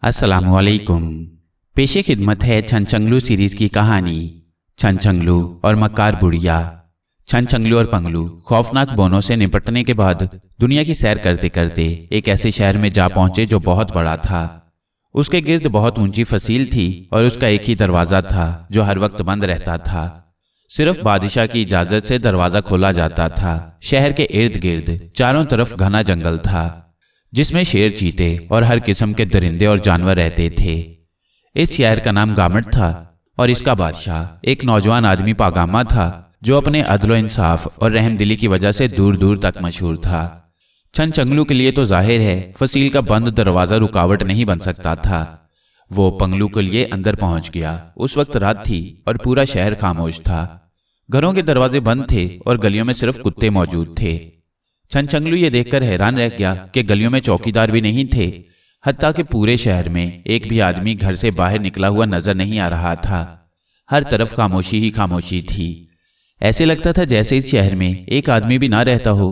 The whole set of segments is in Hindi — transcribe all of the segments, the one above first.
अस्सलामुअलैकुम। पेशे खिदमत है छनछंगलू सीरीज की कहानी छनछंगलू और मक्कार बुढ़िया। छनछंगलू और पंगलू खौफनाक बोनों से निपटने के बाद दुनिया की सैर करते करते एक ऐसे शहर में जा पहुंचे जो बहुत बड़ा था। उसके गिर्द बहुत ऊंची फसील थी और उसका एक ही दरवाजा था जो हर वक्त बंद रहता था। सिर्फ बादशाह की इजाजत से दरवाजा खोला जाता था। शहर के इर्द गिर्द चारों तरफ घना जंगल था जिसमें शेर, चीते और हर किस्म के दरिंदे और जानवर रहते थे। इस शहर का नाम गामट था और इसका बादशाह एक नौजवान आदमी पागामा था जो अपने अदलो इंसाफ और रहमदिली की वजह से दूर दूर तक मशहूर था। छनछंगलू के लिए तो जाहिर है फसील का बंद दरवाजा रुकावट नहीं बन सकता था। वो पंगलू के लिए अंदर पहुंच गया। उस वक्त रात थी और पूरा शहर खामोश था। घरों के दरवाजे बंद थे और गलियों में सिर्फ कुत्ते मौजूद थे। छनछंगलू ये देखकर हैरान रह गया कि गलियों में चौकीदार भी नहीं थे। हत्ता कि पूरे शहर में एक भी आदमी घर से बाहर निकला हुआ नजर नहीं आ रहा था। हर तरफ खामोशी ही खामोशी थी। ऐसे लगता था जैसे इस शहर में एक आदमी भी ना रहता हो।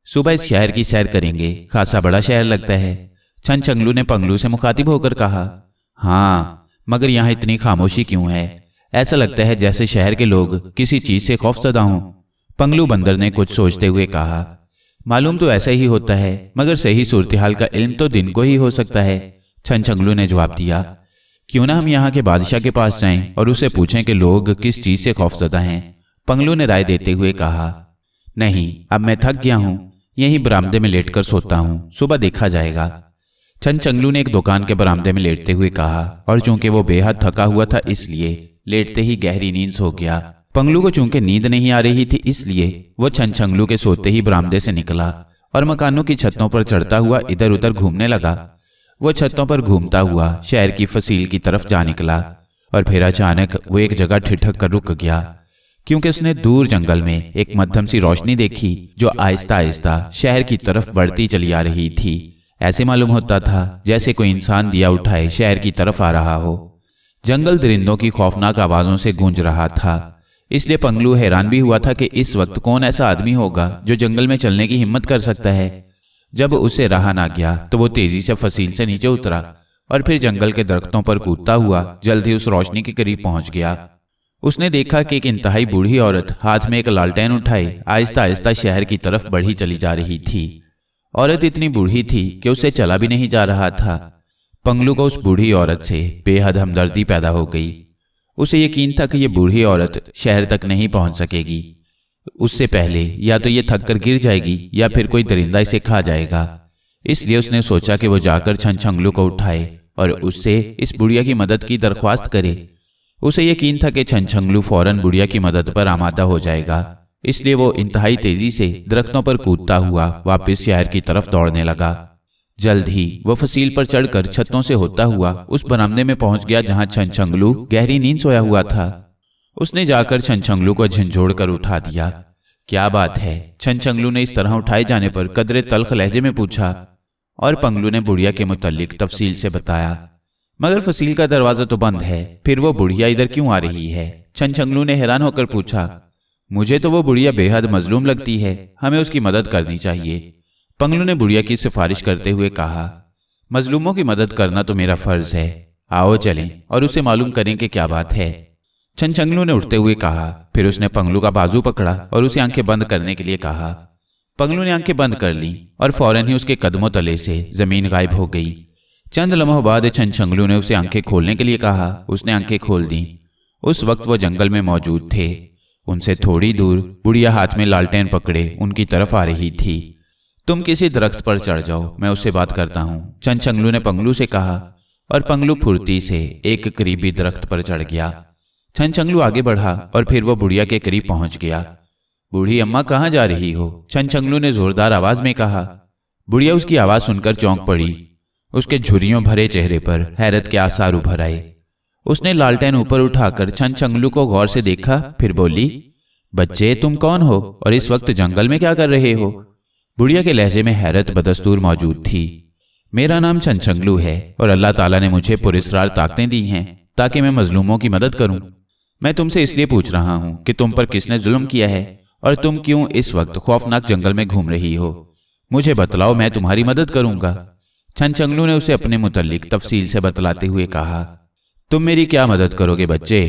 सुबह इस शहर की सैर करेंगे, खासा बड़ा शहर लगता है। छनछंगलू ने पंगलू से मुखातिब होकर कहा, हाँ, मगर यहाँ इतनी खामोशी क्यों है? ऐसा लगता है जैसे शहर के लोग किसी चीज से खौफजदा हों। पंगलू बंदर ने कुछ सोचते हुए कहा, मालूम तो ऐसा ही होता है, मगर सही सूरत हाल का इल्म तो दिन को ही हो सकता है। छनछंगलू ने जवाब दिया, क्यों ना हम यहाँ के बादशाह के पास जाएं और उसे पूछें कि लोग किस चीज से खौफजदा हैं। पंगलू ने राय देते हुए कहा, नहीं, अब मैं थक गया हूँ, यहीं बरामदे में लेटकर सोता हूँ, सुबह देखा जाएगा। छनछंगलू ने एक दुकान के बरामदे में लेटते हुए कहा और चूंकि वो बेहद थका हुआ था इसलिए लेटते ही गहरी नींद सो गया। पंगलू को चूंकि नींद नहीं आ रही थी इसलिए वो छनछंगलू के सोते ही बरामदे से निकला और मकानों की छतों पर चढ़ता हुआ इधर उधर घूमने लगा। वो छतों पर घूमता हुआ शहर की फसील की तरफ जा निकला और फिर अचानक वो एक जगह ठिठक कर रुक गया, क्योंकि उसने दूर जंगल में एक मध्यम सी रोशनी देखी जो आहिस्ता आहिस्ता शहर की तरफ बढ़ती चली आ रही थी। ऐसे मालूम होता था जैसे कोई इंसान दिया उठाए शहर की तरफ आ रहा हो। जंगल दरिंदों की खौफनाक आवाजों से गूंज रहा था, इसलिए पंगलू हैरान भी हुआ था कि इस वक्त कौन ऐसा आदमी होगा जो जंगल में चलने की हिम्मत कर सकता है। जब उसे रहा ना गया तो वो तेजी से फसील से नीचे उतरा और फिर जंगल के दरख्तों पर कूदता हुआ जल्द ही उस रोशनी के करीब पहुंच गया। उसने देखा कि एक इंतहाई बूढ़ी औरत हाथ में एक लालटेन उठाए आहिस्ता आहिस्ता शहर की तरफ बढ़ी चली जा रही थी। औरत इतनी बूढ़ी थी कि उससे चला भी नहीं जा रहा था। पंगलू को उस बूढ़ी औरत से बेहद हमदर्दी पैदा हो गई। उसे यकीन था कि ये बूढ़ी औरत शहर तक नहीं पहुंच सकेगी। उससे पहले या तो ये थक कर गिर जाएगी या फिर कोई दरिंदा इसे खा जाएगा। इसलिए उसने सोचा कि वो जाकर छनछंगलू को उठाए और उससे इस बुढ़िया की मदद की दरख्वास्त करे। उसे यकीन था कि छनछंगलू फौरन बुढ़िया की मदद पर आमादा हो जाएगा। इसलिए वो इंतहाई तेजी से दरख्तों पर कूदता हुआ वापस शहर की तरफ दौड़ने लगा। जल्द ही वह फसील पर चढ़कर छतों से होता हुआ उस बरामदे में पहुंच गया जहां छनछंगलू गहरी नींद सोया हुआ था। उसने जाकर छनछंगलू को झंझोड़ कर उठा दिया। क्या बात है? छनछंगलू ने इस तरह उठाए जाने पर कदरे तल्ख लहजे में पूछा और पंगलू ने बुढ़िया के मुतल्लिक तफसील से बताया। मगर फसील का दरवाजा तो बंद है, फिर वो बुढ़िया इधर क्यों आ रही है? छनछंगलू ने हैरान होकर पूछा। मुझे तो वो बुढ़िया बेहद मजलूम लगती है, हमें उसकी मदद करनी चाहिए। पंगलू ने बुढ़िया की सिफारिश करते हुए कहा, मजलूमों की मदद करना तो मेरा फर्ज है, आओ चलें और उसे मालूम करें कि क्या बात है। छनछंगलू ने उठते हुए कहा। फिर उसने पंगलू का बाजू पकड़ा और उसे आंखें बंद करने के लिए कहा। पंगलू ने आंखें बंद कर ली और फौरन ही उसके कदमों तले से जमीन गायब हो गई। चंद लम्हों बाद छनछंगलू ने उसे आंखें खोलने के लिए कहा। उसने आंखें खोल दी। उस वक्त वो जंगल में मौजूद थे। उनसे थोड़ी दूर बुढ़िया हाथ में लालटेन पकड़े उनकी तरफ आ रही थी। तुम किसी दरख्त पर चढ़ जाओ, मैं उससे बात करता हूं, छनछंगलू ने पंगलू से कहा और पंगलू फुर्ती से एक करीबी दरख्त पर चढ़ गया। छनछंगलू आगे बढ़ा और फिर वो बुढ़िया के करीब पहुंच गया। बूढ़ी अम्मा कहाँ जा रही हो? छनछंगलू ने जोरदार आवाज में कहा। बुढ़िया उसकी आवाज सुनकर चौंक पड़ी। उसके झुर्रियों भरे चेहरे पर हैरत के आसार उभर आए। उसने लालटेन ऊपर उठाकर छनछंगलू को गौर से देखा, फिर बोली, बच्चे तुम कौन हो और इस वक्त जंगल में क्या कर रहे हो? बुढ़िया के लहजे में हैरत बदस्तूर मौजूद थी। मेरा नाम छनछंगलू है और अल्लाह ताला ने मुझे पुरस्कार ताकतें दी हैं ताकि मैं मजलूमों की मदद करूं। मैं तुमसे इसलिए पूछ रहा हूं कि तुम पर किसने जुल्म किया है और तुम क्यों इस वक्त खौफनाक जंगल में घूम रही हो। मुझे बतलाओ, मैं तुम्हारी मदद करूंगा। छनछंगलू ने उसे अपने मुतल्लिक तफसील से बतलाते हुए कहा, तुम मेरी क्या मदद करोगे बच्चे?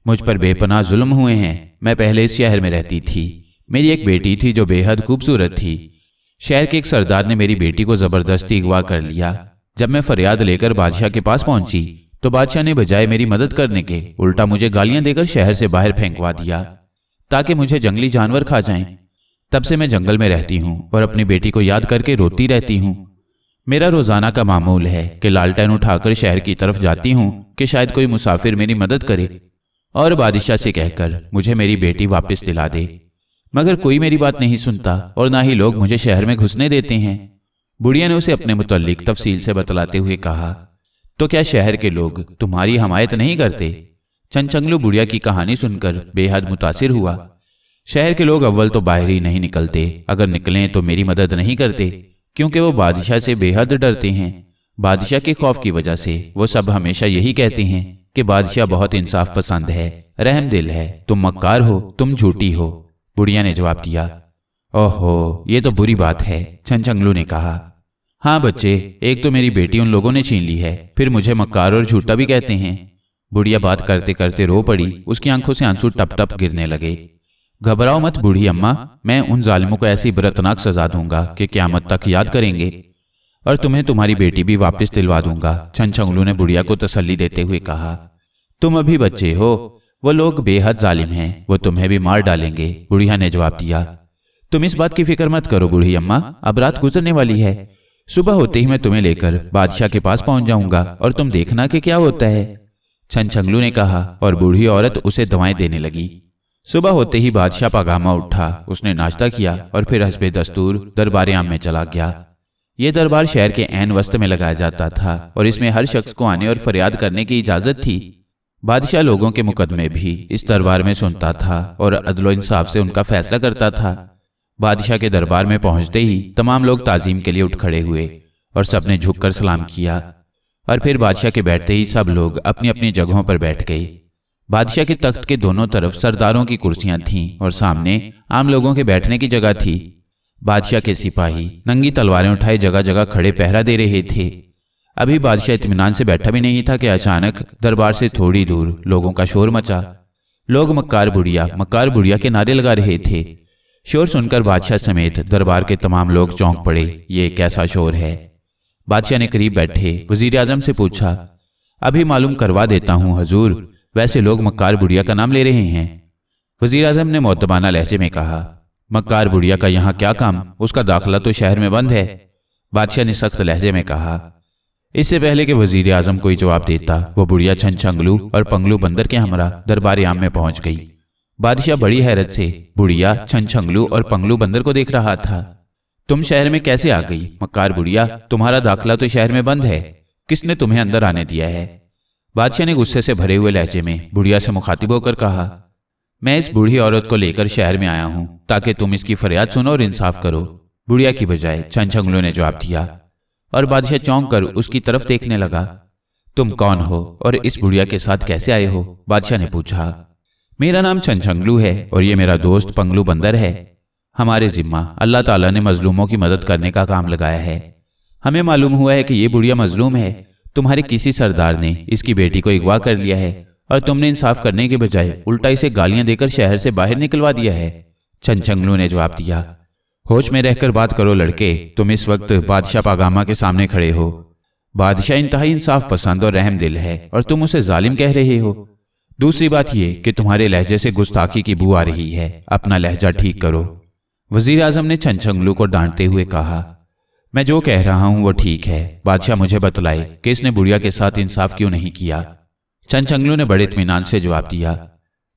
मुझ पर बेपनाह जुल्म हुए हैं। मैं पहले इस शहर में रहती थी। मेरी एक बेटी थी जो बेहद खूबसूरत थी। शहर के एक सरदार ने मेरी बेटी को जबरदस्ती अगवा कर लिया। जब मैं फरियाद लेकर बादशाह के पास पहुंची तो बादशाह ने बजाय मेरी मदद करने के उल्टा मुझे गालियां देकर शहर से बाहर फेंकवा दिया ताकि मुझे जंगली जानवर खा जाएं। तब से मैं जंगल में रहती हूं और अपनी बेटी को याद करके रोती रहती हूं। मेरा रोजाना का मामूल है कि लालटेन उठाकर शहर की तरफ जाती हूं कि शायद कोई मुसाफिर मेरी मदद करे और बादशाह से कहकर मुझे मेरी बेटी वापस दिला दे, मगर कोई मेरी बात नहीं सुनता और ना ही लोग मुझे शहर में घुसने देते हैं। बुढ़िया ने उसे अपने मुतल्लिक तफसील से बतलाते हुए कहा, तो क्या शहर के लोग तुम्हारी हमायत नहीं करते? छनछंगलू बुढ़िया की कहानी सुनकर बेहद मुतासिर हुआ। शहर के लोग अव्वल तो बाहर ही नहीं निकलते, अगर निकलें तो मेरी मदद नहीं करते क्योंकि वो बादशाह से बेहद डरते हैं। बादशाह के खौफ की वजह से वो सब हमेशा यही कहते हैं कि बादशाह बहुत इंसाफ पसंद है, रहम दिल है, तुम मक्कार हो, तुम झूठी हो। बुढ़िया ने जवाब दिया, ओहो ये तो बुरी बात है। छनछंगलू ने कहा, हाँ बच्चे, एक तो मेरी बेटी उन लोगों ने छीन ली है, फिर मुझे मक्कार और झूठा भी कहते हैं। बुढ़िया बात करते करते रो पड़ी। उसकी आंखों से आंसू टप टप गिरने लगे। घबराओ मत बूढ़ी अम्मा, मैं उन जालिमों को ऐसी बरतनाक सजा दूंगा कि क़यामत तक याद करेंगे और तुम्हें तुम्हारी बेटी भी वापस दिलवा दूंगा। छनछंगलू ने बुढ़िया को तसल्ली देते हुए कहा, तुम अभी बच्चे हो, वो लोग बेहद जालिम हैं, वो तुम्हें भी मार डालेंगे। बुढ़िया ने जवाब दिया, तुम इस बात की फिक्र मत करो बूढ़ी अम्मा, अब रात गुजरने वाली है, सुबह होते ही मैं तुम्हें लेकर बादशाह के पास पहुंच जाऊंगा और तुम देखना कि क्या होता है। छनछंगलू ने कहा और बूढ़ी औरत उसे दवाएं देने लगी। सुबह होते ही बादशाह पागामा उठा। उसने नाश्ता किया और फिर हस्बे दस्तूर दरबार आम में चला गया। यह दरबार शहर के ऐन वस्त में लगाया जाता था और इसमें हर शख्स को आने और फरियाद करने की इजाजत थी। बादशाह लोगों के मुकदमे भी इस दरबार में सुनता था और अदलो इंसाफ से उनका फैसला करता था। बादशाह के दरबार में पहुंचते ही तमाम लोग ताजीम के लिए उठ खड़े हुए और सबने झुककर सलाम किया और फिर बादशाह के बैठते ही सब लोग अपनी अपनी जगहों पर बैठ गए। बादशाह के तख्त के दोनों तरफ सरदारों की कुर्सियां थीं और सामने आम लोगों के बैठने की जगह थी। बादशाह के सिपाही नंगी तलवारें उठाए जगह जगह खड़े पहरा दे रहे थे। अभी बादशाह इत्मीनान से बैठा भी नहीं था कि अचानक दरबार से थोड़ी दूर लोगों का शोर मचा। लोग मक्कार बुढ़िया के नारे लगा रहे थे। शोर सुनकर बादशाह समेत दरबार के तमाम लोग चौंक पड़े। ये कैसा शोर है? बादशाह ने करीब बैठे वजीर आजम से पूछा, अभी मालूम करवा देता हूं हजूर, वैसे लोग मक्कार बुढ़िया का नाम ले रहे हैं। वजीर आजम ने मुअद्दबाना लहजे में कहा, मक्कार बुढ़िया का यहाँ क्या काम? उसका दाखिला तो शहर में बंद है। बादशाह ने सख्त लहजे में कहा। इससे पहले कि वजीर आजम कोई जवाब देता, वो बुढ़िया छनछंगलू और पंगलू बंदर के हमरा दरबार आम में पहुंच गई। बादशाह बड़ी हैरत से बुढ़िया, छनछंगलू और पंगलू बंदर को देख रहा था। तुम शहर में कैसे आ गई मक्कार बुढ़िया? तुम्हारा दाखिला तो शहर में बंद है, किसने तुम्हें अंदर आने दिया है? बादशाह ने गुस्से से भरे हुए लहजे में बुढ़िया से मुखातिब होकर कहा, मैं इस बूढ़ी औरत को लेकर शहर में आया हूं ताकि तुम इसकी फरियाद सुनो और इंसाफ करो। बुढ़िया की बजाय छनछंगलू ने जवाब दिया और बादशाह चौंक कर उसकी तरफ देखने लगा। तुम कौन हो और इस बुढ़िया के साथ कैसे आए हो? बादशाह ने पूछा। मेरा नाम छनछंगलू है और ये मेरा दोस्त पंगलू बंदर है। हमारे जिम्मा अल्लाह ताला ने मजलूमों की मदद करने का काम लगाया है। हमें मालूम हुआ है कि ये बुढ़िया मजलूम है। तुम्हारे किसी सरदार ने इसकी बेटी को अगवा कर लिया है और तुमने इंसाफ करने के बजाय उल्टा इसे गालियां देकर शहर से बाहर निकलवा दिया है। छनछंगलू ने जवाब दिया, होश में रहकर बात करो लड़के, तुम इस वक्त बादशाह पागामा के सामने खड़े हो। बादशाह इंतहाई इंसाफ पसंद और रहम दिल है और तुम उसे जालिम कह रहे हो। दूसरी बात यह कि तुम्हारे लहजे से गुस्ताखी की बू आ रही है, अपना लहजा ठीक करो। वजीर आजम ने छनछंगलू को डांटते हुए कहा, मैं जो कह रहा हूं वो ठीक है। बादशाह मुझे बतलाए कि इसने बुढ़िया के साथ इंसाफ क्यों नहीं किया। छनछंगलू ने बड़े इत्मीनान से जवाब दिया,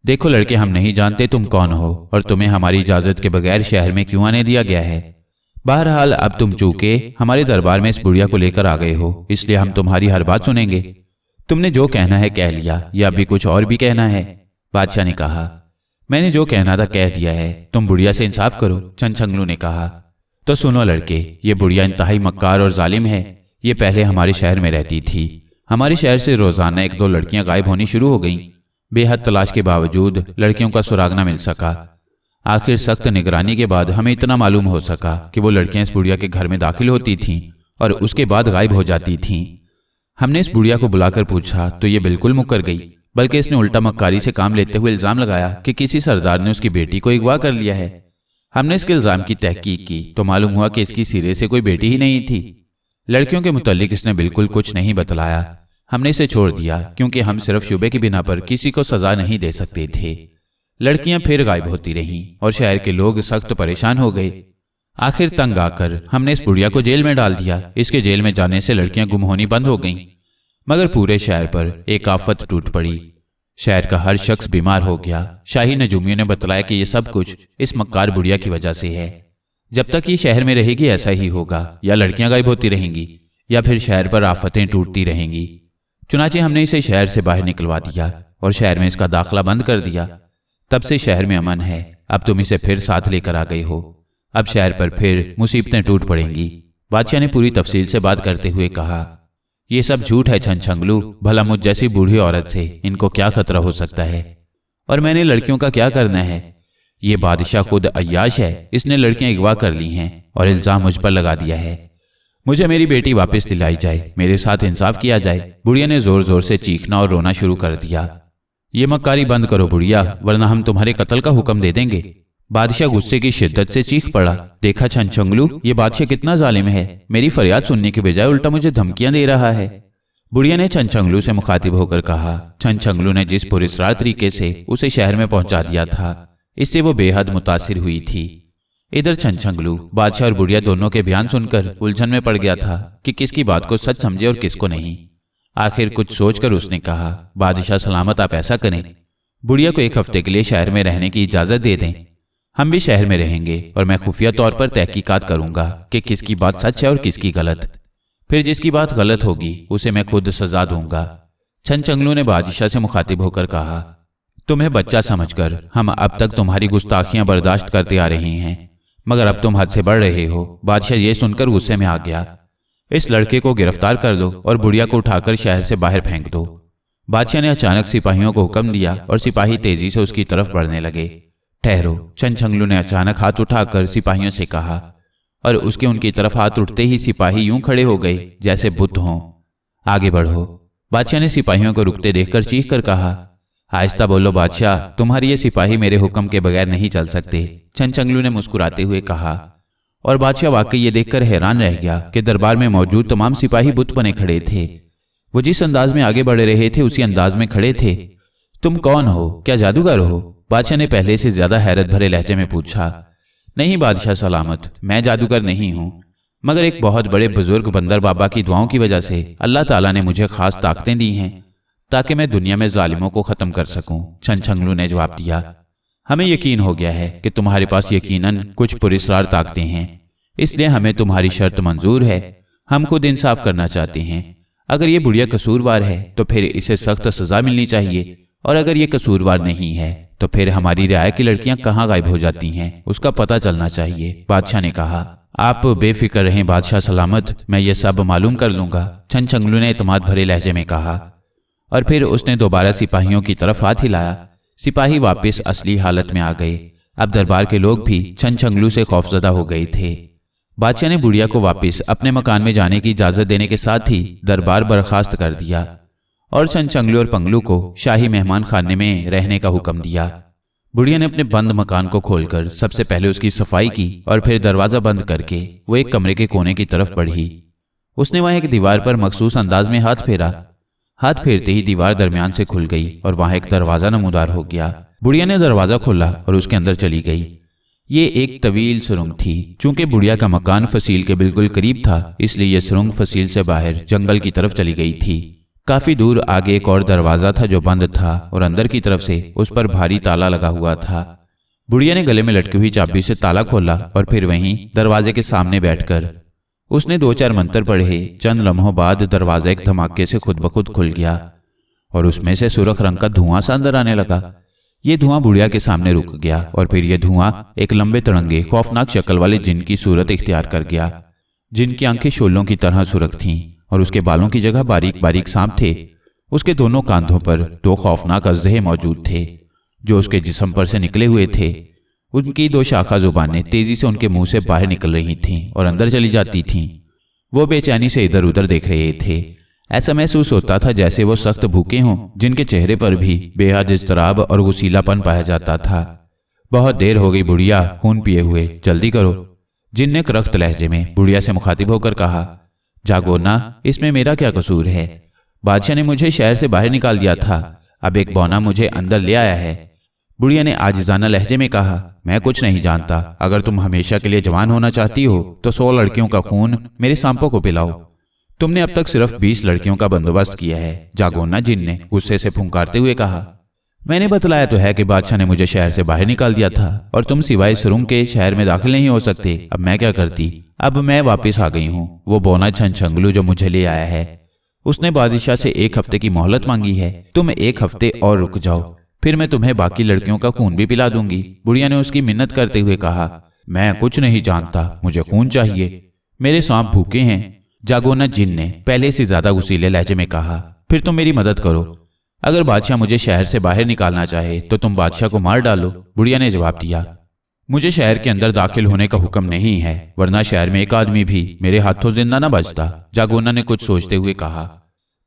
देखो लड़के, हम नहीं जानते तुम कौन हो और तुम्हें हमारी इजाजत के बगैर शहर में क्यों आने दिया गया है। बहरहाल अब तुम चूंकि हमारे दरबार में इस बुढ़िया को लेकर आ गए हो, इसलिए हम तुम्हारी हर बात सुनेंगे। तुमने जो कहना है कह लिया या अभी कुछ और भी कहना है? बादशाह ने कहा, मैंने जो कहना था कह दिया है, तुम बुढ़िया से इंसाफ करो। छनछंगलू ने कहा, तो सुनो लड़के, ये बुढ़िया इंतहाई मक्कार और जालिम है। ये पहले हमारे शहर में रहती थी। हमारे शहर से रोजाना 1-2 लड़कियां गायब होनी शुरू हो गईं। बेहद तलाश के बावजूद लड़कियों का सुराग न मिल सका। आखिर सख्त निगरानी के बाद हमें इतना मालूम हो सका कि वो लड़कियां इस बुढ़िया के घर में दाखिल होती थीं और उसके बाद गायब हो जाती थीं। हमने इस बुढ़िया को बुलाकर पूछा तो ये बिल्कुल मुकर गई, बल्कि इसने उल्टा मक्कारी से काम लेते हुए इल्जाम लगाया कि किसी सरदार ने उसकी बेटी को अगवा कर लिया है। हमने इसके इल्जाम की तहकीक की तो मालूम हुआ कि इसकी सिरे से कोई बेटी ही नहीं थी। लड़कियों के मुतालिक इसने बिल्कुल कुछ नहीं बतलाया। हमने इसे छोड़ दिया क्योंकि हम सिर्फ शुबे की बिना पर किसी को सजा नहीं दे सकते थे। लड़कियां फिर गायब होती रहीं और शहर के लोग सख्त परेशान हो गए। आखिर तंग आकर हमने इस बुढ़िया को जेल में डाल दिया। इसके जेल में जाने से लड़कियां गुम होनी बंद हो गईं, मगर पूरे शहर पर एक आफत टूट पड़ी। शहर का हर शख्स बीमार हो गया। शाही नजूमियों ने बतलाया कि यह सब कुछ इस मक्कार बुढ़िया की वजह से है। जब तक ये शहर में रहेगी ऐसा ही होगा, या लड़कियां गायब होती रहेंगी या फिर शहर पर आफतें टूटती रहेंगी। चुनाचे हमने इसे शहर से बाहर निकलवा दिया और शहर में इसका दाखिला बंद कर दिया। तब से शहर में अमन है। अब तुम इसे फिर साथ लेकर आ गई हो। अब शहर पर फिर मुसीबतें टूट पड़ेंगी। बादशाह ने पूरी तफसील से बात करते हुए कहा, ये सब झूठ है छनछंगलू। भला मुझ जैसी बूढ़ी औरत से इनको क्या खतरा हो सकता है, और मैंने लड़कियों का क्या करना है। ये बादशाह खुद अय्याश है। इसने लड़कियां अगवा कर ली हैं और इल्जाम मुझ पर लगा दिया है। मुझे मेरी बेटी वापस दिलाई जाए, मेरे साथ इंसाफ किया जाए। बुढ़िया ने जोर जोर से चीखना और रोना शुरू कर दिया। ये मक्कारी बंद करो बुढ़िया, वरना हम तुम्हारे कत्ल का हुक्म दे देंगे। बादशाह गुस्से की शिद्दत से चीख पड़ा, देखा छनछंगलू, ये बादशाह कितना जालिम है। मेरी फरियाद सुनने के बजाय उल्टा मुझे धमकियां दे रहा है। बुढ़िया ने छनछंगलू से मुखातिब होकर कहा। छनछंगलू ने जिस पुरस्कार तरीके से उसे शहर में पहुंचा दिया था, इससे वो बेहद मुतासिर हुई थी। इधर छनछंगलू बादशाह और बुढ़िया दोनों के बयान सुनकर उलझन में पड़ गया था कि किसकी बात को सच समझे और किसको नहीं। आखिर कुछ सोचकर उसने कहा, बादशाह सलामत, आप ऐसा करें, बुढ़िया को 1 हफ्ते के लिए शहर में रहने की इजाजत दे दें। हम भी शहर में रहेंगे और मैं खुफिया तौर पर तहकीकात करूंगा कि किसकी बात सच है और किसकी गलत। फिर जिसकी बात गलत होगी उसे मैं खुद सजा दूंगा। छनछंगलू ने बादशाह से मुखातिब होकर कहा, तुम्हें बच्चा समझकर हम अब तक तुम्हारी गुस्ताखियां बर्दाश्त करते आ रहे हैं, मगर अब तुम हद से बढ़ रहे हो। बादशाह ये सुनकर गुस्से में आ गया। इस लड़के को गिरफ्तार कर दो और बुढ़िया को उठाकर शहर से बाहर फेंक दो। बादशाह ने अचानक सिपाहियों को हुक्म दिया और सिपाही तेजी से उसकी तरफ बढ़ने लगे। ठहरो, छनछंगलू ने अचानक हाथ उठाकर सिपाहियों से कहा, और उसके उनकी तरफ हाथ उठते ही सिपाही यूं खड़े हो गए जैसे बुत हों। आगे बढ़ो। बादशाह ने सिपाहियों को रुकते देखकर चीख कर कहा, आहिस्ता बोलो बादशाह, तुम्हारे ये सिपाही मेरे हुक्म के बगैर नहीं चल सकते। छनछंगलू ने मुस्कुराते हुए कहा, और बादशाह वाकई ये देखकर हैरान रह गया कि दरबार में मौजूद तमाम सिपाही बुत बने खड़े थे। वो जिस अंदाज में आगे बढ़ रहे थे उसी अंदाज में खड़े थे। तुम कौन हो? क्या जादूगर हो? बादशाह ने पहले से ज्यादा हैरत भरे लहजे में पूछा। नहीं बादशाह सलामत, मैं जादूगर नहीं हूं, मगर एक बहुत बड़े बुजुर्ग बंदर बाबा की दुआओं की वजह से अल्लाह ताला ने मुझे खास ताकतें दी हैं ताकि मैं दुनिया में जालिमों को खत्म कर सकूं। छनछंगलू ने जवाब दिया, हमें यकीन हो गया है कि तुम्हारे पास यकीनन कुछ पुरस्कार ताकतें हैं, इसलिए हमें तुम्हारी शर्त मंजूर है। हम खुद इंसाफ करना चाहते हैं। अगर ये बुढ़िया कसूरवार है तो फिर इसे सख्त सजा मिलनी चाहिए, और अगर ये कसूरवार नहीं है तो फिर हमारी रियाया की लड़कियां कहाँ गायब हो जाती हैं उसका पता चलना चाहिए। बादशाह ने कहा, आप बेफिक्र रहें बादशाह सलामत, मैं ये सब मालूम कर लूंगा। छनछंगलू ने इत्मीनान भरे लहजे में कहा, और फिर उसने दोबारा सिपाहियों की तरफ हाथ हिलाया। सिपाही वापस असली हालत में आ गए। अब दरबार के लोग भी छनछंगलू से खौफजदा हो गए थे। बादशाह ने बुढ़िया को वापस अपने मकान में जाने की इजाजत देने के साथ ही दरबार बर्खास्त कर दिया और छनछंगलू और पंगलू को शाही मेहमान खाने में रहने का हुक्म दिया। बुढ़िया ने अपने बंद मकान को खोलकर सबसे पहले उसकी सफाई की और फिर दरवाजा बंद करके वो एक कमरे के कोने की तरफ बढ़ी। उसने वहां एक दीवार पर मखसूस अंदाज में हाथ फेरा। हाथ फेरते ही दीवार दरमियान से खुल गई और वहां एक दरवाजा नमूदार हो गया। बुढ़िया ने दरवाजा खोला और उसके अंदर चली गई। ये एक तवील सुरंग थी। चूंकि बुढ़िया का मकान फसील के बिल्कुल करीब था, इसलिए यह सुरंग फसील से बाहर जंगल की तरफ चली गई थी। काफी दूर आगे एक और दरवाजा था जो बंद था और अंदर की तरफ से उस पर भारी ताला लगा हुआ था। बुढ़िया ने गले में लटकी हुई चाबी से ताला खोला और फिर वहीं दरवाजे के सामने बैठकर उसने 2-4 मंत्र पढ़े। चंद लम्हों बाद दरवाजा एक धमाके से खुद ब खुद खुल गया और उसमें से सुर्ख रंग का धुआं सा अंदर आने लगा। ये धुआं बुढ़िया के सामने रुक गया और फिर यह धुआं एक लंबे तिरंगे खौफनाक शक्ल वाले जिन की सूरत इख्तियार कर गया। जिनकी आंखें शोलों की तरह सुर्ख थीं और उसके बालों की जगह बारीक बारीक सांप थे। उसके दोनों कांधों पर 2 खौफनाक अजदहे मौजूद थे जो उसके जिस्म पर से निकले हुए थे। उनकी 2 शाखा जुबानें तेजी से उनके मुंह से बाहर निकल रही थीं और अंदर चली जाती थीं। वो बेचैनी से इधर उधर देख रहे थे। ऐसा महसूस होता था जैसे वो सख्त भूखे हों, जिनके चेहरे पर भी बेहद इज़्तिराब और गुस्सीलापन पाया जाता था। बहुत देर हो गई बुढ़िया, खून पिए हुए, जल्दी करो। जिन ने करख्त लहजे में बुढ़िया से मुखातिब होकर कहा। जागो ना, इसमें मेरा क्या कसूर है? बादशाह ने मुझे शहर से बाहर निकाल दिया था, अब एक बौना मुझे अंदर ले आया है। बुढ़िया ने आजिज़ाना लहजे में कहा। मैं कुछ नहीं जानता, अगर तुम हमेशा के लिए जवान होना चाहती हो तो 100 लड़कियों का खून मेरे सांपों को पिलाओ। तुमने अब तक सिर्फ 20 लड़कियों का बंदोबस्त किया है, जागोना जिन ने गुस्से से फुंकारते हुए कहा। मैंने बतलाया तो है कि बादशाह ने मुझे शहर से बाहर निकाल दिया था और तुम सिवाय सुरुंग के शहर में दाखिल नहीं हो सकते। अब मैं क्या करती? अब मैं वापस आ गई हूँ। वो बौना छनछंगलू जो मुझे ले आया है, उसने बादशाह से 1 हफ्ते की मोहलत मांगी है। तुम 1 हफ्ते और रुक जाओ, फिर मैं तुम्हें बाकी लड़कियों का खून भी पिला दूंगी। बुढ़िया ने उसकी मिन्नत करते हुए कहा। मैं कुछ नहीं जानता, मुझे खून चाहिए, मेरे सांप भूखे हैं। जागोना जिन ने पहले से ज्यादा गुस्सीले लहजे में कहा। फिर तुम मेरी मदद करो, अगर बादशाह मुझे शहर से बाहर निकालना चाहे तो तुम बादशाह को मार डालो। बुढ़िया ने जवाब दिया। मुझे शहर के अंदर दाखिल होने का हुक्म नहीं है, वरना शहर में एक आदमी भी मेरे हाथों जिंदा न बचता। जागोना ने कुछ सोचते हुए कहा।